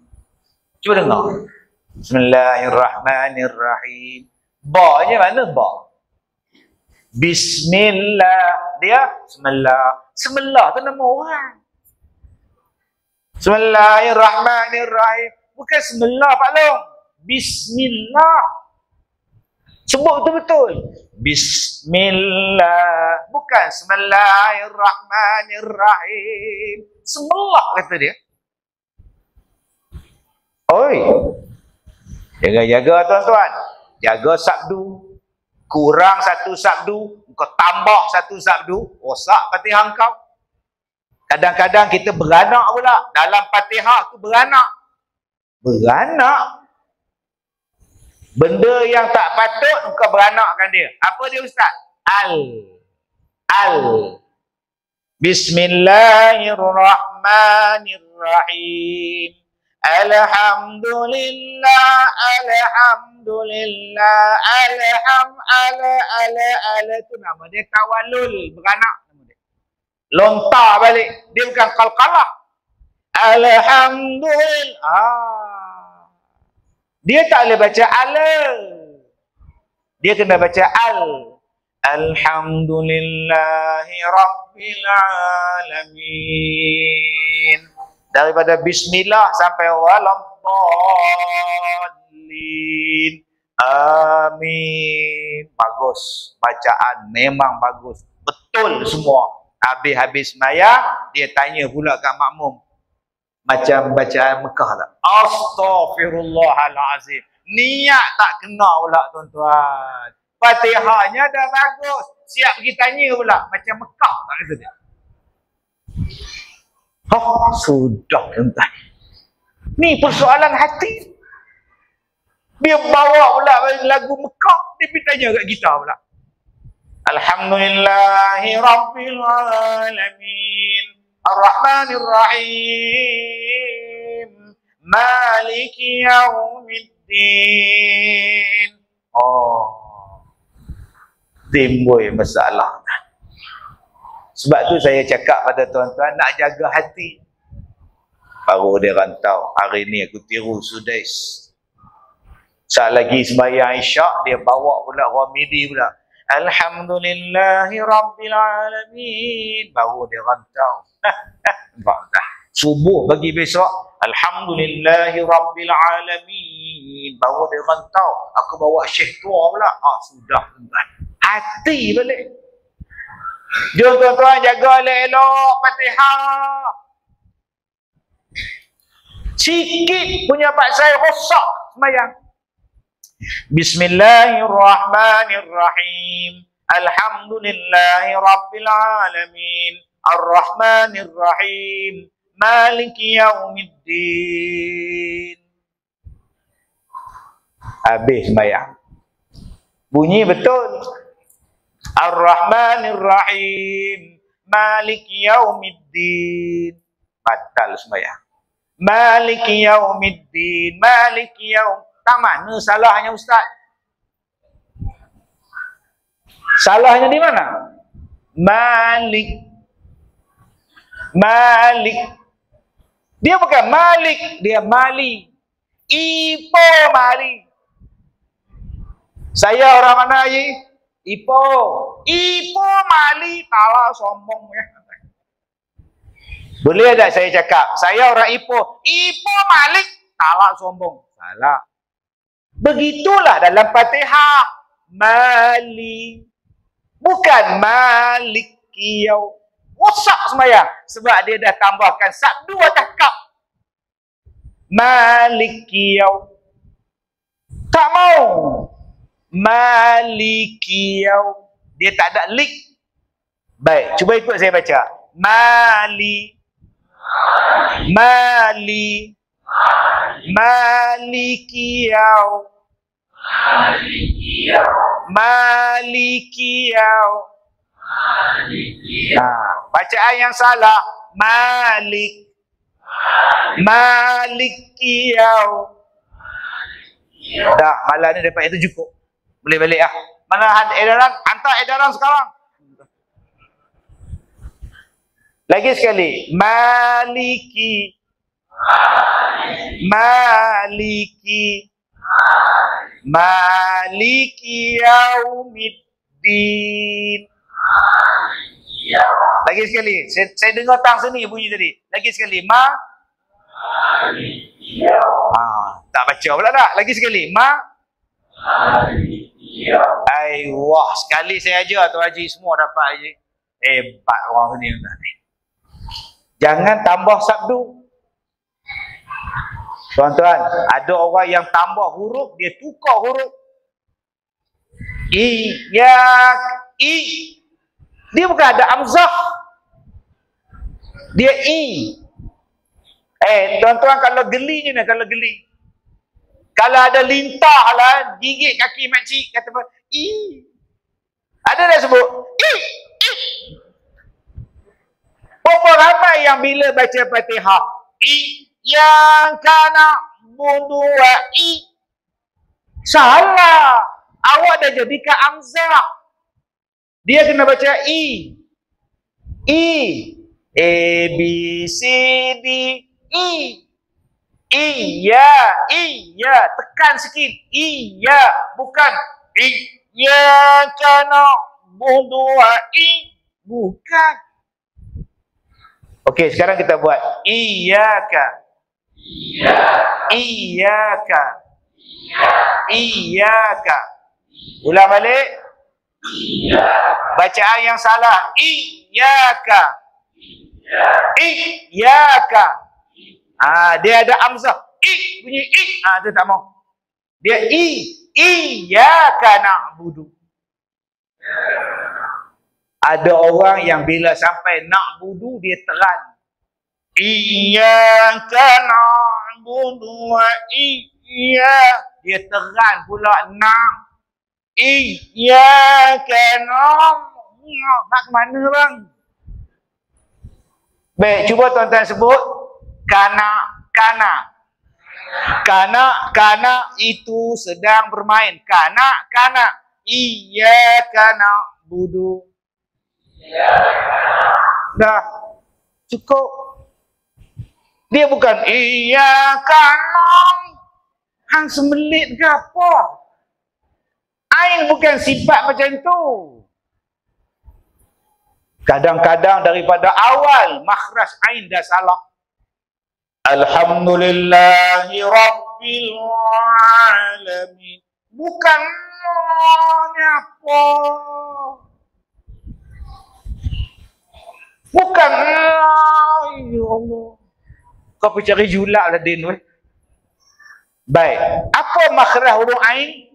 Cuba dengar. Bismillahirrahmanirrahim. Ba-nya mana ba? Bismillah. Dia Bismillah. Bismillah tu nama orang. Bismillahirrahmanirrahim. Bukan Bismillah Pak Long. Bismillah. Sebut betul-betul. Bismillah. Bukan Bismillahirrahmanirrahim. Bismillah kata dia. Oi. Jaga-jaga tuan-tuan. Jaga sabdu. Kurang satu sabdu. Kau tambah satu sabdu. Rosak Fatihah kau. Kadang-kadang kita beranak pula. Dalam Fatihah tu beranak. Beranak. Benda yang tak patut kau beranakkan dia. Apa dia ustaz? Bismillahirrahmanirrahim. Alhamdulillah, alhamdulillah, tu nama dia tawalul, beranak nama dia. Lontar balik, dia bukan qalqalah. Alhamdulillah. Dia tak boleh baca ala. Dia kena baca Alhamdulillahi Rabbil Alamin. Daripada bismillah sampai waladdallin. Amin. Bagus. Bacaan memang bagus. Betul semua. Habis-habis sembahyang, dia tanya pula kat makmum. Macam bacaan Mekah tak? Astaghfirullahalazim. Niat tak kena pula tuan-tuan. Fatihahnya dah bagus. Siap pergi tanya pula. Macam Mekah tak kata dia. Oh, sudah tuan-tuan. Ni persoalan hati. Dia bawa pula lagu Mekah. Dia pergi tanya kat kita pula. Alhamdulillahi Rabbil Alamin. Ar-Rahmanir-Rahim. Maliki Yaumiddin. Oh. Timbul masalah. Sebab tu saya cakap pada tuan-tuan, nak jaga hati. Baru dia rantau. Hari ni aku tiru Sudais. Saat lagi sembahyang Isyak, dia bawa pula Ramidi pula. Alhamdulillahi Rabbil Alamin. Baru dia rantau. Subuh bagi besok, Alhamdulillahi Rabbil Alamin. Baru dia rantau. Aku bawa syekh tua pula. Sudah tuan-tuan. Hati balik. Jom tuan-tuan jaga elok-elok Fatihah. Sikit punya Pak saya rosak sembahyang. Bismillahirrahmanirrahim. Alhamdulillahi Rabbil Alamin. Ar-Rahmanir-Rahim. Maliki Yaumiddin. Habis sembahyang. Bunyi betul. Ar-Rahmanir-Rahim. Maliki Yaumiddin. Batal sembahyang. Maliki Yaumiddin. Maliki Yaum. Tak mana salahnya ustaz? Salahnya di mana? Malik. Dia bukan Malik, dia Mali. Ipo Mali. Saya orang mana Haji? Ipo Mali. Talah sombong ya. Boleh tak saya cakap? Saya orang Ipo Malik. Talah sombong. Salah. Begitulah dalam Fatihah. Mali. Bukan Malikiyau. Rosak sembahyang. Sebab dia dah tambahkan sabdu atas kap. Malikiyau. Tak mau. Malikiyau. Dia tak ada lik. Baik, cuba ikut saya baca. Malikiyau. Bacaan yang salah. Malikiyau. Dah, malam ni dapat itu cukup. Boleh balik lah. Mana edaran? Hantar edaran sekarang. Lagi sekali. Maliki Yaumiddin. Lagi sekali. Saya dengar tang sini bunyi tadi. Lagi sekali. Tak baca pula tak? Lagi sekali. Wah, sekali saya ajar tu Haji, semua dapat Haji. Hebat orang ni. Jangan tambah sabdu. Tuan-tuan, ada orang yang tambah huruf, dia tukar huruf. Dia bukan ada amzah. Dia I. Tuan-tuan kalau geli je nak, kalau geli. Kalau ada lintah lah, gigit kaki makcik, kata apa? I. Ada dah sebut? I. I. Berapa ramai yang bila baca Fatihah? I. Yang kana budua I. Salah. Awak dah jadikan Amzah. Dia kena baca I. I. A, B, C, D, I. Iya. Tekan sikit. Iya. Bukan. Iyyaka na'budu wa bukan. Okey, sekarang kita buat. Iyyaka. Iyyaka. Ulang balik. Bacaan yang salah. Iyyaka. Dia ada amzah. Bunyi tu tak mau. Dia iyyaka na'budu. Ada orang yang bila sampai na'budu dia teran. Iyyaka na'budu wa dia teran pula Iyyaka na'budu. Nak ke mana bang? Baik, cuba tuan-tuan sebut kanak-kanak. Kanak-kanak itu sedang bermain. Kanak-kanak. Iyyaka na'budu. Dah. Cukup. Dia bukan iyyaka na'budu. Hang semelit ke apa? Ain bukan sifat macam tu. Kadang-kadang daripada awal makhraj ain dah salah. Alhamdulillahi Rabbil Alamin. Bukan apa. Bukan ya Allah. Kau pergi cari julak lah Din. Baik. Apa makhraj huruf ain?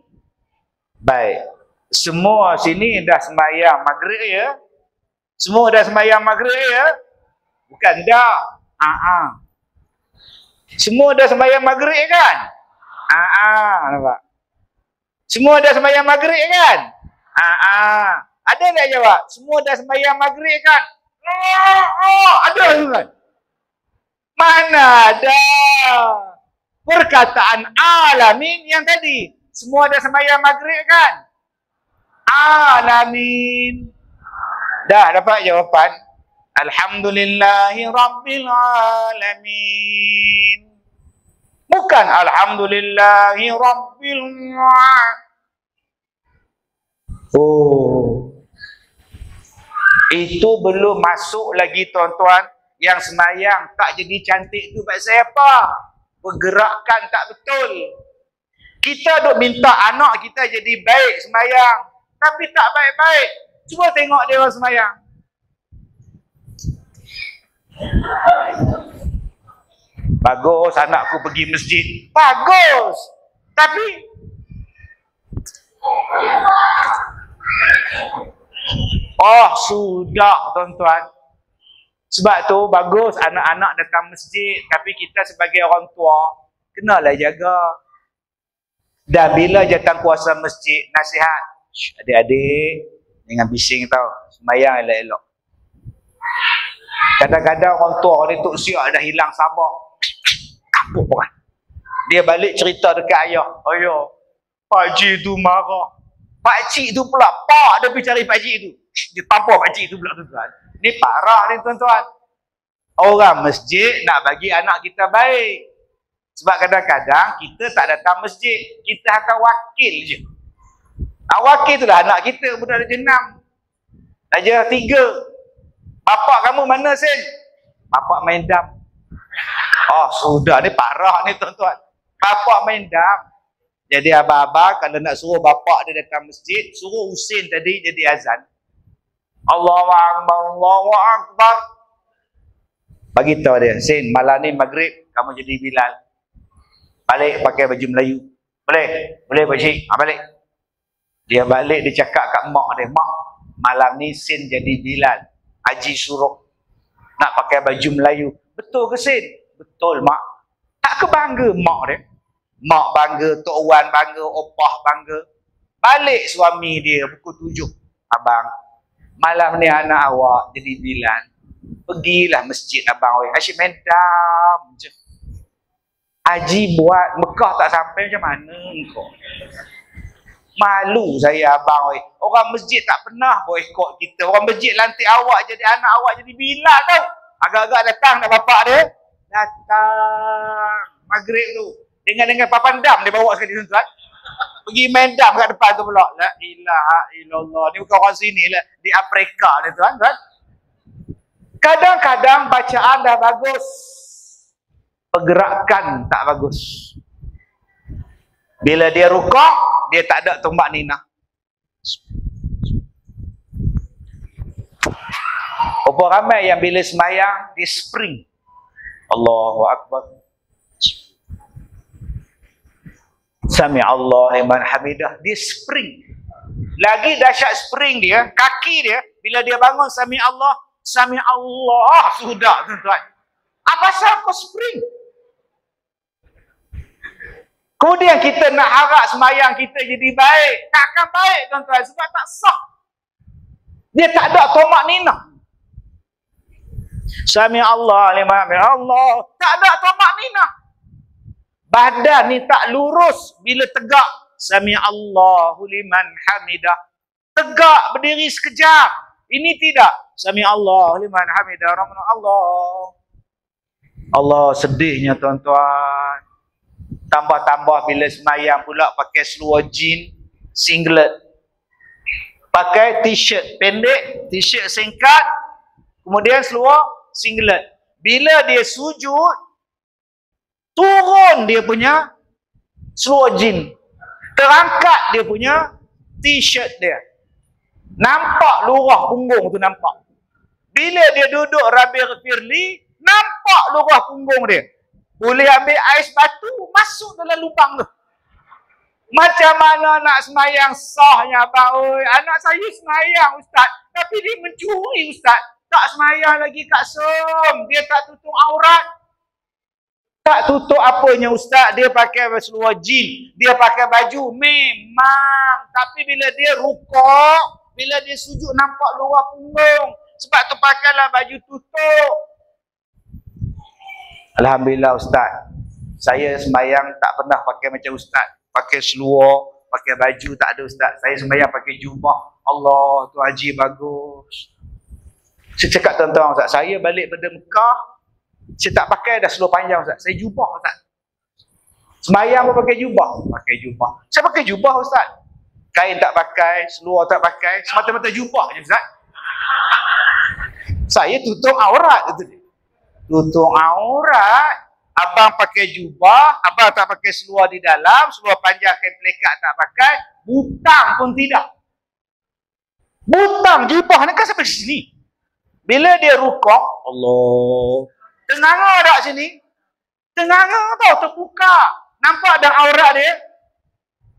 Baik. Semua sini dah sembahyang maghrib ya? Semua dah sembahyang maghrib ya? Bukan dah. Semua dah sembahyang maghrib kan? Nampak? Semua dah sembahyang maghrib kan? Ada tak jawab? Semua dah sembahyang maghrib kan? Ada kan? Mana ada? Perkataan alamin yang tadi. Semua dah sembahyang maghrib kan? Alamin. Dah dapat jawapan. Alhamdulillahi Rabbil Alamin. Bukan Alhamdulillahi Rabbil Alamin. Itu belum masuk lagi tuan-tuan. Yang semayang tak jadi cantik tu pasal apa? Pergerakan tak betul. Kita duk minta anak kita jadi baik semayang. Tapi tak baik-baik. Cuba tengok dia orang semayang. Bagus anakku pergi masjid. Bagus. Tapi sudah tuan-tuan. Sebab tu bagus anak-anak datang masjid. Tapi kita sebagai orang tua kenalah jaga. Dan bila jatuh kuasa masjid nasihat, adik-adik jangan bising tau. Sembahyang elok-elok. Kadang-kadang orang tua ni tok siap dah hilang sabar. Kapuk orang. Dia balik cerita dekat ayah. Ayah, pakcik tu marah. Pakcik tu pula pak dia pergi cari pakcik tu. Dia tampar pakcik tu pula tuan-tuan. Ni parah ni tuan-tuan. Orang masjid nak bagi anak kita baik. Sebab kadang-kadang kita tak datang masjid. Kita hantar wakil je. Wakil tu lah anak kita. Budak darjah 6. Darjah 3. Bapak kamu mana Sen? Bapak main dam. Sudah ni parah ni tuan-tuan. Bapak main dam. Jadi abang-abang kalau nak suruh bapak dia datang masjid, suruh Husin tadi jadi azan. Allahu Akbar, Allahu Akbar. Bagi tahu dia, Sin, malam ni maghrib kamu jadi Bilal. Balik pakai baju Melayu. Boleh? Boleh pakcik? Balik. Dia balik dia cakap kat mak dia, mak, malam ni Sin jadi Bilal. Haji suruh. nak pakai baju Melayu. Betul ke Sin? Betul mak. Tak kebangga mak dia. Mak bangga, Tok Wan bangga, opah bangga. Balik suami dia pukul 7. Abang, malam ni anak awak jadi Bilal. Pergilah masjid abang. Asyik mendam je. Haji buat Mekah tak sampai macam mana kau? Malu saya abang. Orang masjid tak pernah boikot kita. Orang masjid lantik awak jadi anak awak jadi Bilal tau. Agak-agak datang nak bapak dia. Datang maghrib tu. Dengan papan dam dia bawa sekali tuan-tuan. Pergi main dam kat depan tu pula. La ilaha illallah. Ni bukan orang sini lah. Di Afrika ni tuan-tuan. Kadang-kadang bacaan dah bagus. Pergerakan tak bagus. Bila dia rukuk, dia tak ada tumbak nina. Apa ramai yang bila semayang, dia spring. Allahu Akbar. Sami Allah liman hamidah. Dia spring. Lagi dahsyat spring dia, kaki dia, bila dia bangun Sami Allah, sudah tuan-tuan. Apa pasal kau spring? Kemudian kita nak harap semayang kita jadi baik. Takkan baik tuan-tuan, sebab tak sah. Dia tak ada tomak nina. Sami Allah liman hamidah. Allah, tak ada tomak nina. Badan ni tak lurus bila tegak. Sami Allahu liman hamidah. Tegak berdiri sekejap. Ini tidak. Sami Allah liman hamidah. Rahman Allah. Allah sedihnya tuan-tuan. Tambah-tambah bila semayang pula pakai seluar jean, singlet. Pakai t-shirt pendek, t-shirt singkat. Kemudian seluar singlet. Bila dia sujud, turun dia punya seluar jean. Terangkat dia punya t-shirt dia. Nampak lurah punggung tu nampak. Bila dia duduk Rabbi Firli, nampak lurah punggung dia. Boleh ambil ais batu, masuk dalam lubang tu. Macam mana nak semayang sahnya abang? Oi, anak saya semayang ustaz, tapi dia mencuri ustaz. Tak semayang lagi Kak Som. Dia tak tutup aurat. Tak tutup apanya ustaz, dia pakai seluar jean, dia pakai baju memang, tapi bila dia rukuk, bila dia sujud nampak luar punggung, sebab tu pakailah baju tutup. Alhamdulillah ustaz, saya sembahyang tak pernah pakai macam ustaz, pakai seluar, pakai baju, tak ada ustaz. Saya sembahyang pakai jubah. Allah tu haji bagus. Saya cakap tuan-tuan ustaz, saya balik pada Mekah, saya tak pakai dah seluar panjang ustaz. Saya jubah ustaz. Sembahyang pun pakai jubah. Pakai jubah. Saya pakai jubah ustaz. Kain tak pakai, seluar tak pakai, semata-mata jubah je ustaz. Saya tutup aurat itu dia. Tutup aurat. Abang pakai jubah, abang tak pakai seluar di dalam, seluar panjang kain pelekat tak pakai, butang pun tidak. Butang jubah ni kan sampai sini. Bila dia rukuk, Allah, tenganga tak sini? Tenganga tau, terbuka. Nampak dah aurat dia?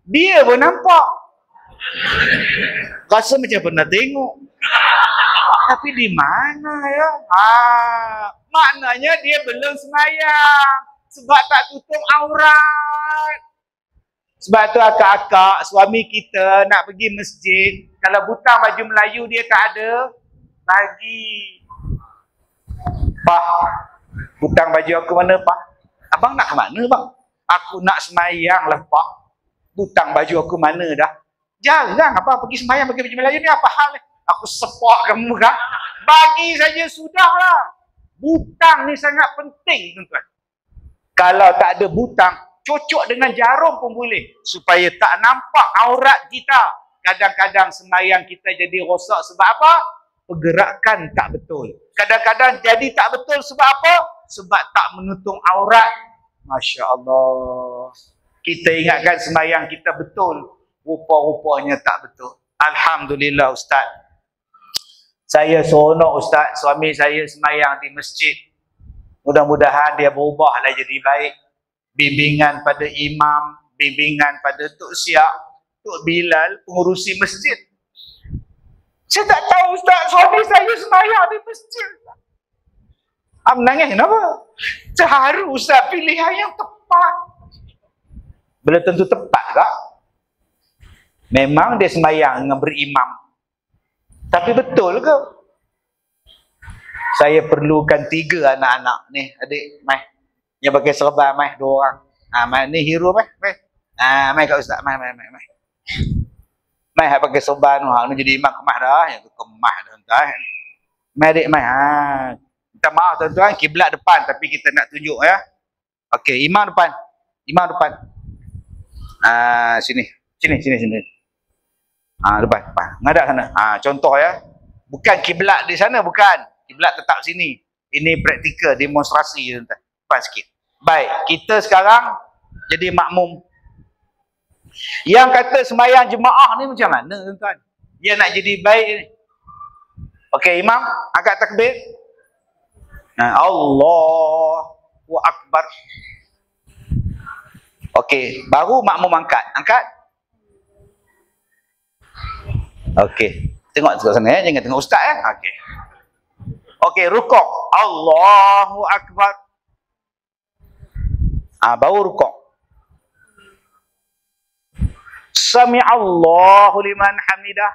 Dia pun nampak. Rasa macam pernah tengok. Tapi di mana ya? Maknanya dia belum semayang. Sebab tak tutup aurat. Sebab tu akak-akak, suami kita nak pergi masjid. Kalau butang baju Melayu dia tak ada, bagi. Pak, butang baju aku mana pak? Abang nak ke mana bang? Aku nak semayang lah pak. Butang baju aku mana dah? Jarang abang pergi semayang pakai baju Melayu ni, apa hal? Aku sepak kamu kan? Bagi saja sudahlah. Butang ni sangat penting tuan-tuan. Kalau tak ada butang, cocok dengan jarum pun boleh. Supaya tak nampak aurat kita. Kadang-kadang semayang kita jadi rosak sebab apa? Pergerakan tak betul. Kadang-kadang jadi tak betul sebab apa? Sebab tak menutup aurat. Masya Allah. Kita ingatkan semayang kita betul. Rupa-rupanya tak betul. Alhamdulillah Ustaz. Saya seronok Ustaz. Suami saya semayang di masjid. Mudah-mudahan dia berubahlah jadi baik. Bimbingan pada imam. Bimbingan pada Tok Siak, Tok Bilal, pengurusi masjid. Saya tak tahu Ustaz, suami saya semayang di masjid. Menangis kenapa? Seharusnya pilihan yang tepat. Belum tentu tepat tak? Memang dia sembahyang dengan berimam. Tapi betul ke? Saya perlukan 3 anak-anak ni, adik, mai. Yang pakai serban, mai, 2 orang. Mai ni hero, mai. Mai kat ustaz, mai. Mai hak pakai serban, hang ni jadi imam kemah dah, yang tu kemah dah tuan. Mai adik, mai. Minta maaf tuan-tuan, kiblat depan tapi kita nak tunjuk ya. Okey, imam depan. Sini. Depan. Ngadap sana. Contoh ya. Bukan kiblat di sana, bukan. Kiblat tetap sini. Ini praktikal, demonstrasi tuan-tuan. Depan sikit. Baik, kita sekarang jadi makmum. Yang kata sembahyang jemaah ni macam mana tuan-tuan? Dia nak jadi baik ni. Okey, imam angkat takbir. Allahu Akbar. Okey, baru makmum angkat. Okey. Tengok sana ya, jangan tengok ustaz ya. Okey, rukuk. Allahu Akbar. Baru rukuk. Sami'allahu liman hamidah.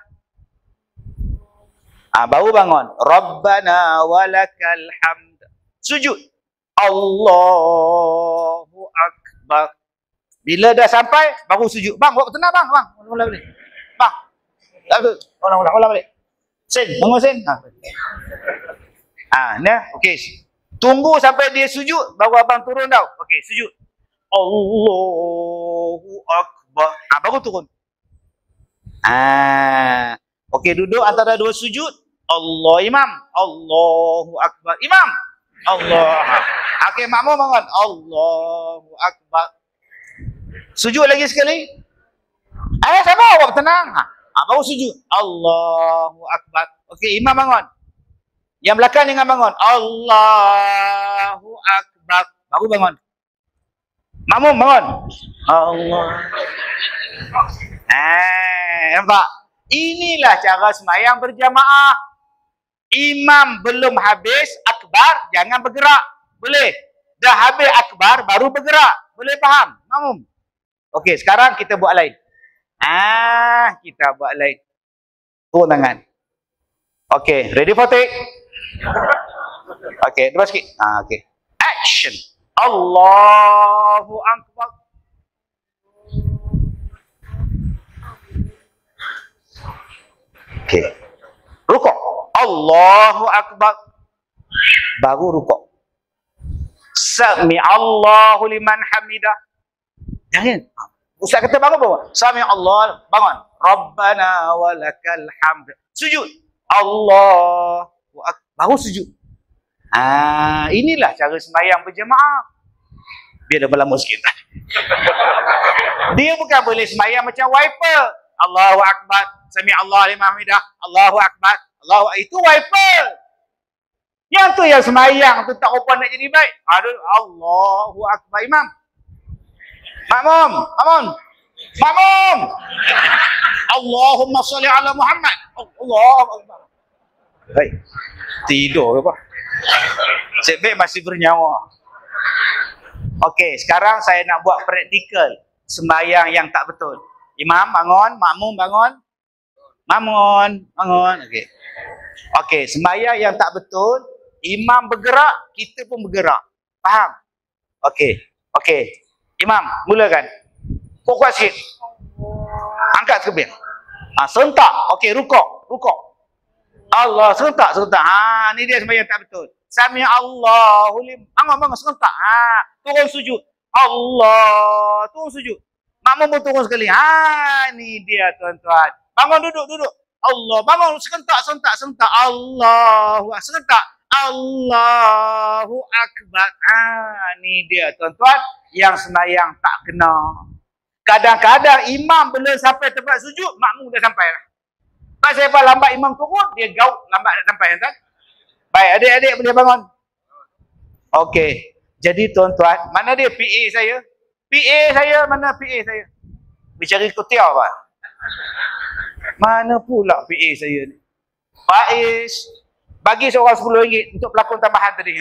Baru bangun. Rabbana walakal hamd. Sujud. Allahu Akbar. Bila dah sampai, baru sujud. Bang, buat tenang bang. Ulang balik. Bang. Ulang balik. Sen, bangun sen. Nah, okey. Tunggu sampai dia sujud, baru abang turun tau. Okey, sujud. Allahu Akbar. Baru turun. Okey, duduk antara 2 sujud. Allah, imam. Allahu Akbar. Imam. Allah. Okey, makmum bangun. Allahu Akbar. Sujud lagi sekali. Sabar, awak tenang. Baru sujud. Allahu Akbar. Okey, imam bangun. Yang belakang jangan bangun. Allahu Akbar. Baru bangun. Makmum bangun. Allah. Nampak? Inilah cara sembahyang berjamaah. Imam belum habis akbar, jangan bergerak. Boleh? Dah habis akbar, baru bergerak. Boleh faham? Makmum? Okey, sekarang kita buat lain. Kita buat lain. Turun tangan. Okey, ready for take? Okey, terus sikit. Okey. Action. Allahu Akbar. Okey. Rukuk. Allahu Akbar. Baru rukuk. Sami'allahu liman hamidah. Jangan. Ustaz kata bangun apa? Sami'allah. Bangun. Rabbana walakal hamd. Sujud. Allahu Akbar. Baru sujud. Inilah cara sembahyang berjemaah. Biar dah berlama sikit. Dia bukan boleh sembahyang macam wiper. Allahu Akbar. Sami'allah liman hamidah. Allahu Akbar. Itu wiper. Yang tu yang sembahyang tu tak rupa nak jadi baik. Allahu Akbar. Imam. Makmum. Allahumma salli ala Muhammad. Allahu Akbar. Baik. Tidur ke apa? Sebab masih bernyawa. Okey, sekarang saya nak buat praktikal sembahyang yang tak betul. Imam bangun, makmum bangun. Bangun. Okey, sembahyang yang tak betul, imam bergerak, kita pun bergerak. Faham? Okey. Imam, mulakan. Kuat sikit. Angkat takbir. Serentak. Okey, rukuk. Allah, serentak. Ni dia sembahyang tak betul. Sami'allahu liman. Bangun serentak. Turun sujud. Allah, turun sujud. Makmum pun turun sekali. Ni dia tuan-tuan. Bangun duduk. Allah, bangun serentak. Allahu, serentak. Allahu Akbar. Ni dia tuan-tuan yang sembahyang tak kena. Kadang-kadang imam belum sampai tempat sujud, makmum dah sampai lah. Pasal apa lambat imam turun, dia gaut lambat nak sampai tuan. Baik, adik-adik boleh bangun. Okey. Jadi tuan-tuan, mana dia PA saya? Mana PA saya? Mencari kutiau apa? Mana pula PA saya ni? Faiz. Bagi seorang RM10 untuk pelakon tambahan tadi.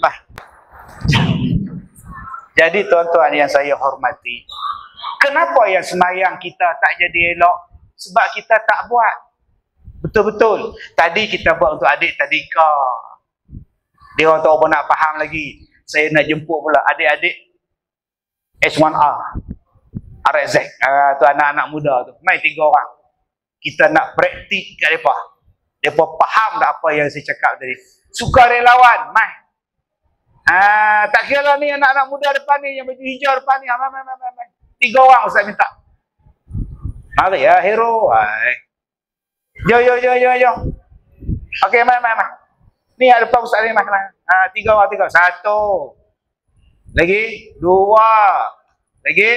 Bah. Jadi tuan-tuan yang saya hormati, kenapa yang semayang kita tak jadi elok? Sebab kita tak buat. Betul-betul. Tadi kita buat untuk adik tadika. Dia orang tak nak faham lagi. Saya nak jemput pula adik-adik S1A. RZ. Tu anak-anak muda tu. Mai 3 orang. Kita nak praktik kat mereka. Mereka faham tak apa yang saya cakap tadi. Sukarelawan. Mai. Tak kira lah ni anak-anak muda depan ni, yang baju hijau depan ni. Mai. 3 orang Ustaz minta. Mari ya, hero. Yo. Okey, mai. Ni ada depan Ustaz ni, mai. 3 orang. 1. Lagi. 2. Lagi.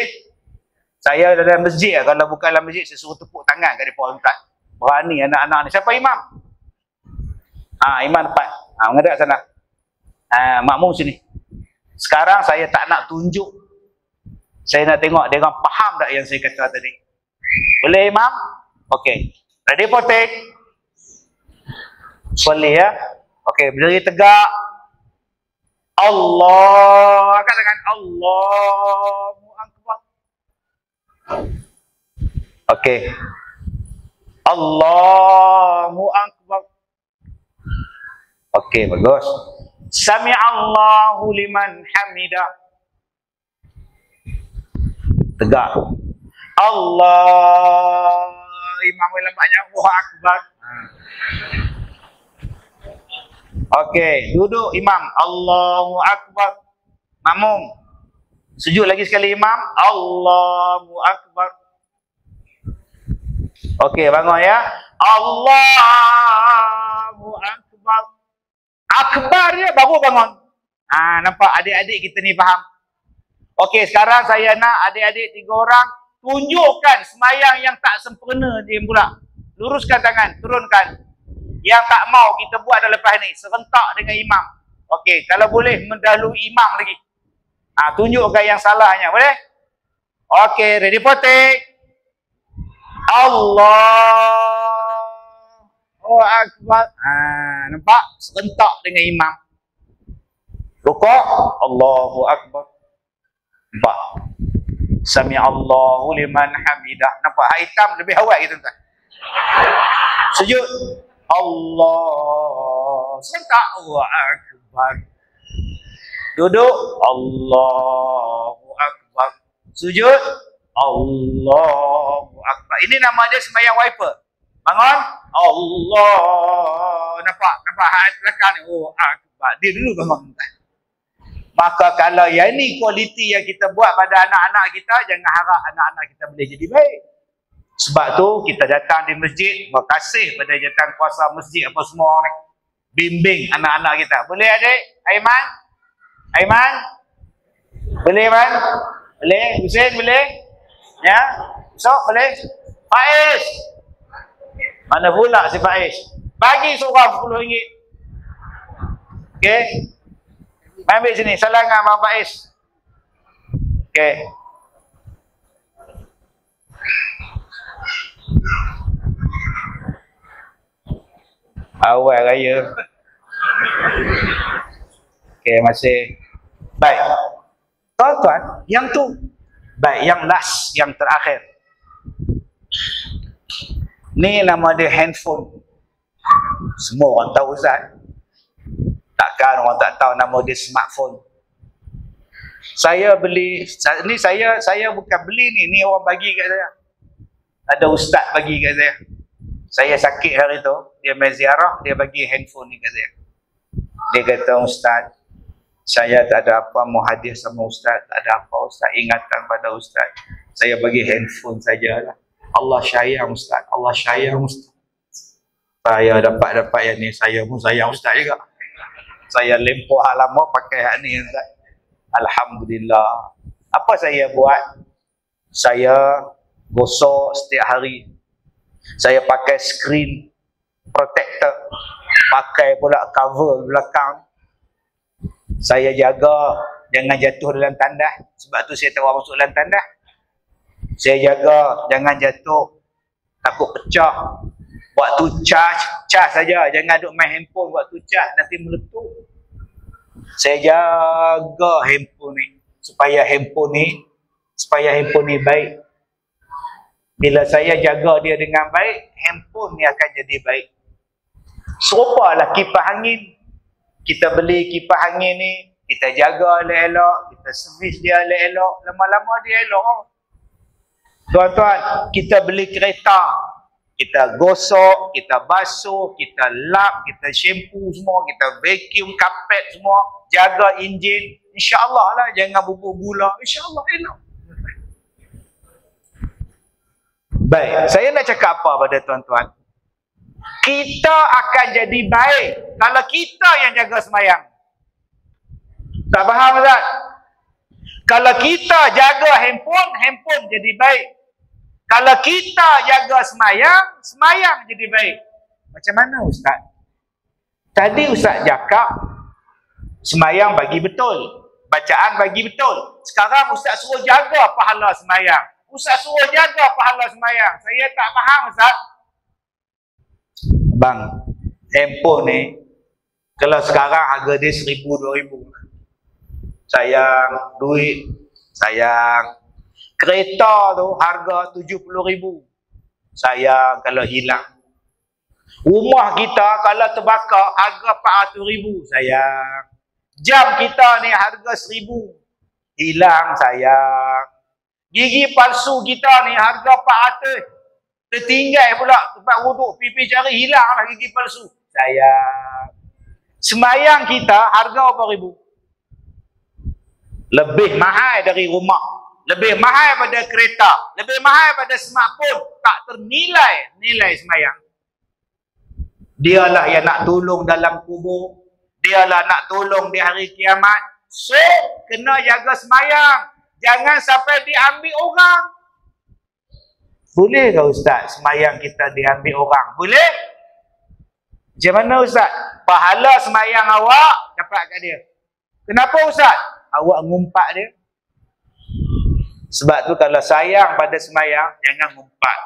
Saya dalam masjid, kalau bukan dalam masjid, saya suruh tepuk tangan kat mereka Ustaz. Berani anak-anak ni. Siapa imam? Imam depan. Menghadap sana. Makmum sini. Sekarang saya tak nak tunjuk. Saya nak tengok dia orang faham tak yang saya kata tadi. Boleh imam? Okey. Ready for take? Boleh ya? Okey, berdiri tegak. Allah. Angkat tangan. Allahu Akbar. Okey. Allahu Akbar. Okey, bagus. Sami'allahu liman hamidah. Tegak. Allah. Imam lembaknya Allahu Akbar. Okey, duduk imam. Allahu Akbar. Makmum. Sujud lagi sekali imam. Allahu Akbar. Okey, bangun ya. Allahu Akbar. Akbar dia baru bangun. Nampak adik-adik kita ni faham. Okey, sekarang saya nak adik-adik 3 orang tunjukkan semayang yang tak sempurna dia pula. Luruskan tangan, turunkan. Yang tak mau kita buat dah lepas ni, serentak dengan imam. Okey, kalau boleh mendahului imam lagi. Tunjukkan yang salahnya, boleh? Okey, ready for take. Allahu Akbar. Nampak? Serentak dengan imam. Rukuk. Allahu Akbar. Nampak? Sami'allahu liman hamidah. Nampak? Hak hitam lebih awal gitu tuan. Sujud. Allah. Serentak. Allahu Akbar. Duduk. Allahu Akbar. Sujud. Allahu Akbar. Ini nama dia sembahyang wiper. Bangun. Allah. Nampak hati belakang ni. Oh, Akbar. Dia dulu bangun. Maka kalau yang ni kualiti yang kita buat pada anak-anak kita, jangan harap anak-anak kita boleh jadi baik. Sebab tu kita datang di masjid, terima kasih pada jawatan kuasa masjid apa semua ni. Bimbing anak-anak kita. Boleh adik? Aiman? Boleh Aiman? Boleh? Hussein boleh? Ya? Sok boleh? Faiz? Mana pula si Faiz? Bagi seorang RM10. Okey? Ambil sini, salam dengan Abang Faiz. Okey. Awal raya. Okey, masih. Baik. Tuan-tuan, yang tu. Baik, yang last, yang terakhir. Ni nama dia handphone. Semua orang tahu Ustaz. Takkan orang tak tahu nama dia smartphone. Saya beli, ni saya bukan beli ni orang bagi kat saya. Ada ustaz bagi kat saya. Saya sakit hari tu, dia main ziarah, dia bagi handphone ni kat saya. Dia kata, Ustaz, saya tak ada apa mau hadiah sama Ustaz, tak ada apa Ustaz, ingatan pada Ustaz. Saya bagi handphone sajalah. Allah sayang Ustaz, Allah sayang Ustaz. Saya dapat yang ni, saya pun sayang Ustaz juga. Saya lempuk hak lama pakai hak ni Ustaz. Alhamdulillah. Apa saya buat? Saya gosok setiap hari. Saya pakai screen protector. Pakai pula cover belakang. Saya jaga jangan jatuh dalam tandas. Sebab tu saya tak mau masuk dalam tandas. Saya jaga jangan jatuh. Takut pecah. Waktu cas saja, jangan duk main handphone waktu cas, nanti meletup. Saya jaga handphone ni supaya handphone ni baik. Bila saya jaga dia dengan baik, handphone ni akan jadi baik. Serupalah kipas angin. Kita beli kipas angin ni, kita jaga elok-elok, kita servis dia elok-elok, lama-lama dia elok. Tuan-tuan, kita beli kereta, kita gosok, kita basuh, kita lap, kita shampoo semua, kita vacuum kapet semua, jaga enjin, insya-Allah lah, jangan bubur gula, insya-Allah elok. Baik, saya nak cakap apa pada tuan-tuan? Kita akan jadi baik kalau kita yang jaga semayang. Tak faham Ustaz? Kalau kita jaga handphone jadi baik. Kalau kita jaga semayang jadi baik. Macam mana Ustaz? Tadi Ustaz cakap semayang bagi betul, bacaan bagi betul. Sekarang Ustaz suruh jaga pahala semayang. Ustaz suruh jaga pahala semayang. Saya tak faham Ustaz. Bang, handphone ni kalau sekarang harga dia 1,000, 2,000. Sayang duit, sayang. Kereta tu harga 70,000. Sayang kalau hilang. Rumah kita kalau terbakar harga 400,000. Sayang. Jam kita ni harga 1,000. Hilang sayang. Gigi palsu kita ni harga 400. Tertinggal pula tempat wuduk, pipi cari, hilanglah gigi palsu. Sayang. Semayang kita harga berapa ribu? Lebih mahal dari rumah. Lebih mahal pada kereta. Lebih mahal pada smartphone. Tak ternilai nilai semayang. Dialah yang nak tolong dalam kubur. Dialah nak tolong di hari kiamat. So, kena jaga semayang. Jangan sampai diambil orang. Boleh ke Ustaz semayang kita diambil orang? Boleh? Macam mana Ustaz? Pahala semayang awak dapat kat dia. Kenapa Ustaz? Awak ngumpat dia. Sebab tu kalau sayang pada semayang, jangan ngumpat.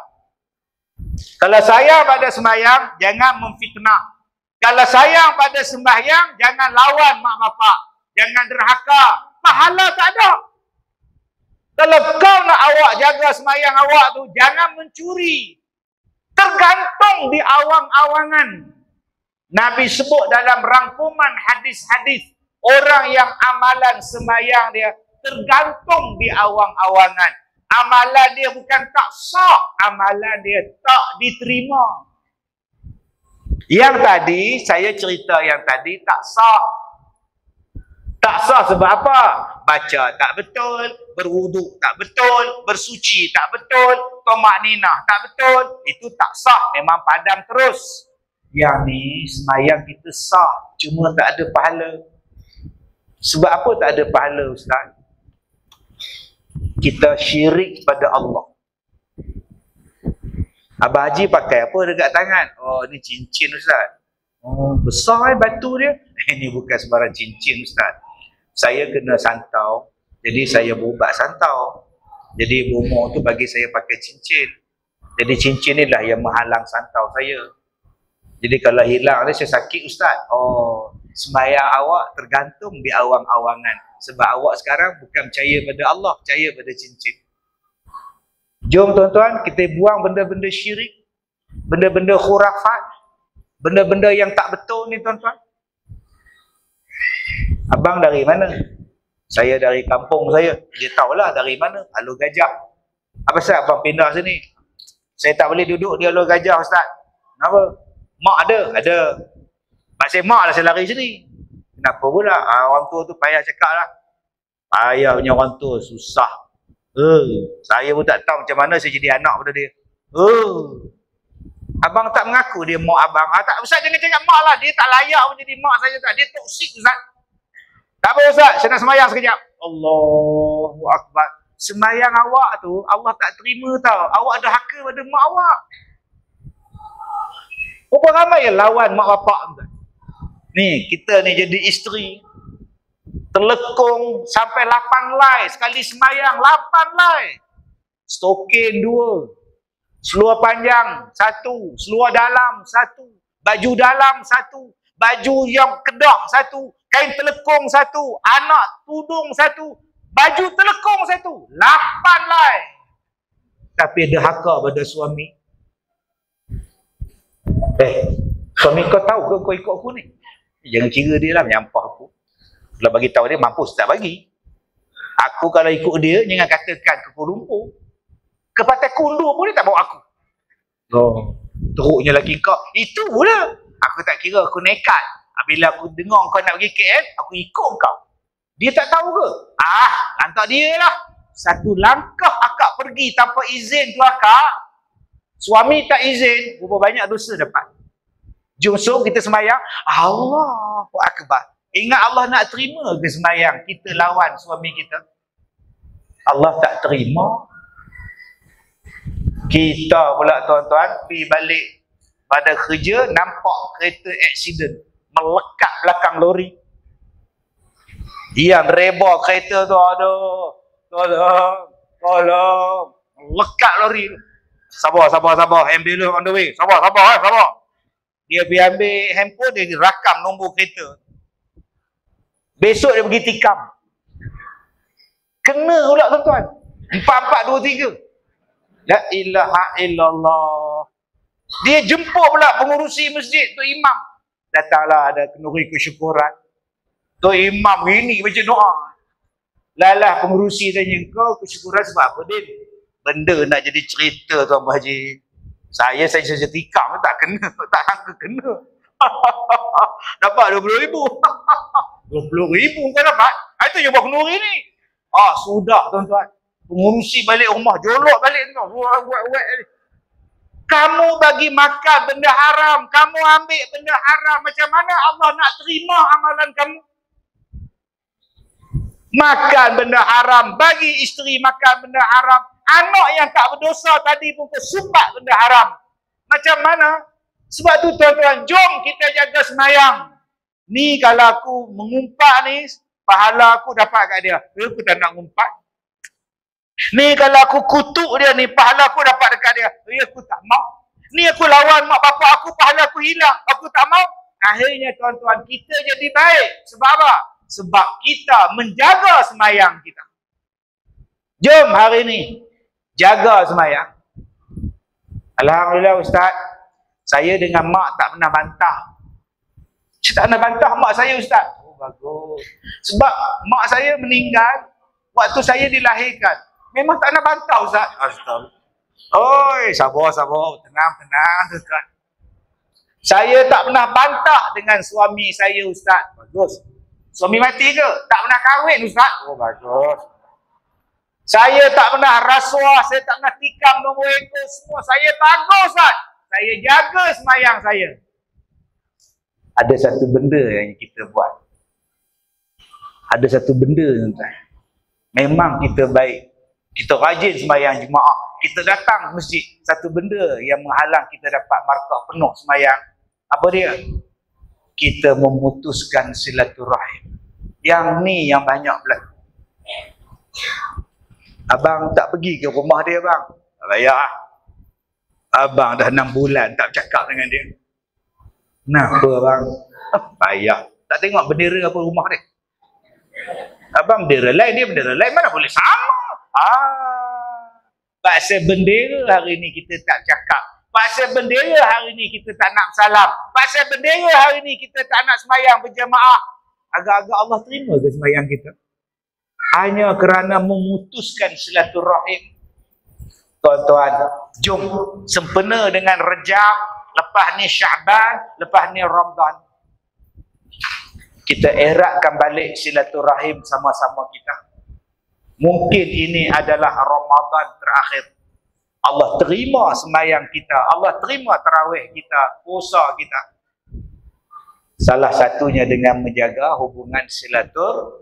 Kalau sayang pada semayang, jangan memfitnah. Kalau sayang pada sembahyang, jangan lawan mak bapak. Jangan derhaka. Pahala tak ada. Kalau kau nak awak jaga semayang awak tu, jangan mencuri. Tergantung di awang-awangan. Nabi sebut dalam rangkuman hadis-hadis, orang yang amalan semayang dia tergantung di awang-awangan. Amalan dia bukan tak sah, amalan dia tak diterima. Yang tadi, saya cerita yang tadi tak sah. Tak sah sebab apa? Baca tak betul, berwuduk tak betul, bersuci tak betul, tomak ninah tak betul. Itu tak sah, memang padam terus. Yang ni semayang kita sah, cuma tak ada pahala. Sebab apa tak ada pahala Ustaz? Kita syirik pada Allah. Abah Haji pakai apa dekat tangan? Oh, ni cincin Ustaz. Oh, besar batu dia. Ini bukan sembarang cincin Ustaz. Saya kena santau, jadi saya berubat santau. Jadi bomoh tu bagi saya pakai cincin. Jadi cincin ni lah yang menghalang santau saya. Jadi kalau hilang dia, saya sakit Ustaz. Oh, sembahyang awak tergantung di awang-awangan. Sebab awak sekarang bukan percaya pada Allah, percaya pada cincin. Jom tuan-tuan, kita buang benda-benda syirik, benda-benda khurafat, benda-benda yang tak betul ni tuan-tuan. Abang dari mana? Saya dari kampung saya. Dia tahulah dari mana. Alur Gajah. Apa sebab abang pindah sini? Saya tak boleh duduk di Alur Gajah Ustaz. Kenapa? Mak ada? Ada. Maksud mak lah saya lari sini. Kenapa pula? Orang tua tu payah cakap lah. Payah punya orang tua. Susah. Saya pun tak tahu macam mana saya jadi anak pada dia. Abang tak mengaku dia mak abang. Tak, Ustaz jangan cakap mak lah. Dia tak layak pun jadi mak saya tak. Dia toksik Ustaz. Tak apa Ustaz, saya nak semayang sekejap. Allahu Akbar. Semayang awak tu, Allah tak terima tau. Awak ada haka pada mak awak. Berapa ramai yang lawan mak bapak Ustaz? Ni, kita ni jadi isteri. Terlekung sampai 8 lai. Sekali semayang, 8 lai. Stokin 2. Seluar panjang satu, seluar dalam satu, baju dalam satu, baju yang kedah satu, kain telekung satu, anak tudung satu, baju telekung satu, 8 lai. Tapi derhaka pada suami. Suami kau tahu ke kau ikut aku ni? Jangan kira dia lah menyampah aku. Kalau bagi tahu dia, mampus tak bagi. Aku kalau ikut dia, jangan katakan ke Kuala Lumpur. Ke Pantai Kundur pun dia tak bawa aku. Teruknya lagi kau. Itu pula. Aku tak kira, aku nekat. Bila aku dengar kau nak pergi KL, aku ikut kau. Dia tak tahu ke? Hantar dia lah. Satu langkah akak pergi tanpa izin tu akak. Suami tak izin, berapa banyak dosa dapat. Jom kita sembahyang. Allahu Akbar. Ingat Allah nak terima ke sembahyang kita lawan suami kita? Allah tak terima. Kita pula tuan-tuan pergi balik pada kerja, nampak kereta aksiden melekat belakang lori. Yang reba kereta tu, aduh, tolong, melekat lori tu. Sabar, ambulans on the way. Sabar. Dia pergi ambil handphone, dia rakam nombor kereta. Besok dia pergi tikam. Kena pula tuan-tuan. 4423. La ilaha illallah. Dia jemput pula pengurusi masjid, Tok Imam. Datanglah ada kenduri kesyukuran. Tok Imam ini baca doa. Lalah pengurusi tanya, kau kesyukuran sebab apa, Din? Benda nak jadi cerita Tuan Haji. Saya saja tikam, tak kena, tak sangka kena. Dapat 20,000. 20,000 kau dapat? Itu je buat kenduri ni. Sudah tuan-tuan. Pengurusi balik rumah, jolok balik tu. Kamu bagi makan benda haram, kamu ambil benda haram, macam mana Allah nak terima amalan kamu? Makan benda haram, bagi isteri makan benda haram, anak yang tak berdosa tadi pun kesumbat benda haram. Macam mana? Sebab tu tuan-tuan, jom kita jaga semayang. Ni kalau aku mengumpat ni, pahala aku dapat kat dia. Aku tak nak ngumpat. Ni kalau aku kutuk dia ni, pahala aku dapat dekat dia. Aku tak mau. Ni aku lawan mak bapak aku, pahala aku hilang. Aku tak mau. Akhirnya tuan-tuan, kita jadi baik. Sebab apa? Sebab kita menjaga semayang kita. Jom hari ni, jaga semayang. Alhamdulillah Ustaz, saya dengan mak tak pernah bantah. Saya tak pernah bantah mak saya Ustaz. Bagus. Sebab mak saya meninggal waktu saya dilahirkan. Memang tak pernah bantah Ustaz. Astagfirullah. Oi, sabar. Tenang. Ustaz. Saya tak pernah bantah dengan suami saya Ustaz. Bagus. Suami mati ke? Tak pernah kahwin Ustaz. Bagus. Saya tak pernah rasuah, saya tak pernah tikam nombor ekor semua. Saya bagus Ustaz. Saya jaga semayang saya. Ada satu benda yang kita buat. Ada satu benda tuan-tuan. Memang kita baik. Kita rajin sembahyang jemaah. Kita datang ke masjid. Satu benda yang menghalang kita dapat markah penuh sembahyang. Apa dia? Kita memutuskan silaturahim. Yang ni yang banyak berlaku. Abang tak pergi ke rumah dia bang. Tak payah. Abang dah 6 bulan tak cakap dengan dia. Kenapa bang? Payah. Tak tengok bendera apa rumah dia? Abang bendera lain, dia bendera lain. Mana boleh sama? Pasal bendera hari ni kita tak cakap. Pasal bendera hari ni kita tak nak salam. Pasal bendera hari ni kita tak nak semayang berjemaah. Agak-agak Allah terima ke semayang kita? Hanya kerana memutuskan silaturahim. Tuan-tuan, jom sempena dengan Rejab, lepas ni Syaban, lepas ni Ramadan. Kita eratkan balik silaturahim sama-sama kita. Mungkin ini adalah Ramadan terakhir. Allah terima sembahyang kita. Allah terima tarawih kita, puasa kita. Salah satunya dengan menjaga hubungan silaturahim.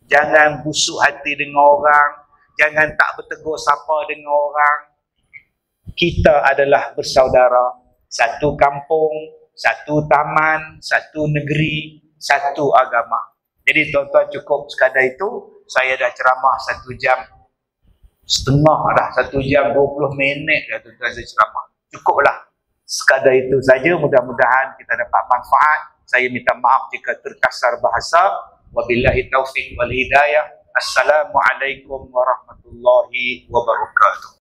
Jangan busuk hati dengan orang. Jangan tak bertegur sapa dengan orang. Kita adalah bersaudara. Satu kampung, satu taman, satu negeri, satu agama. Jadi tuan-tuan cukup sekadar itu. Saya dah ceramah 1 jam. setengah dah, 1 jam 20 minit dah tuan-tuan saya ceramah. Cukuplah. Sekadar itu saja, mudah-mudahan kita dapat manfaat. Saya minta maaf jika terkasar bahasa. Wabillahi taufiq wal hidayah. Assalamualaikum warahmatullahi wabarakatuh.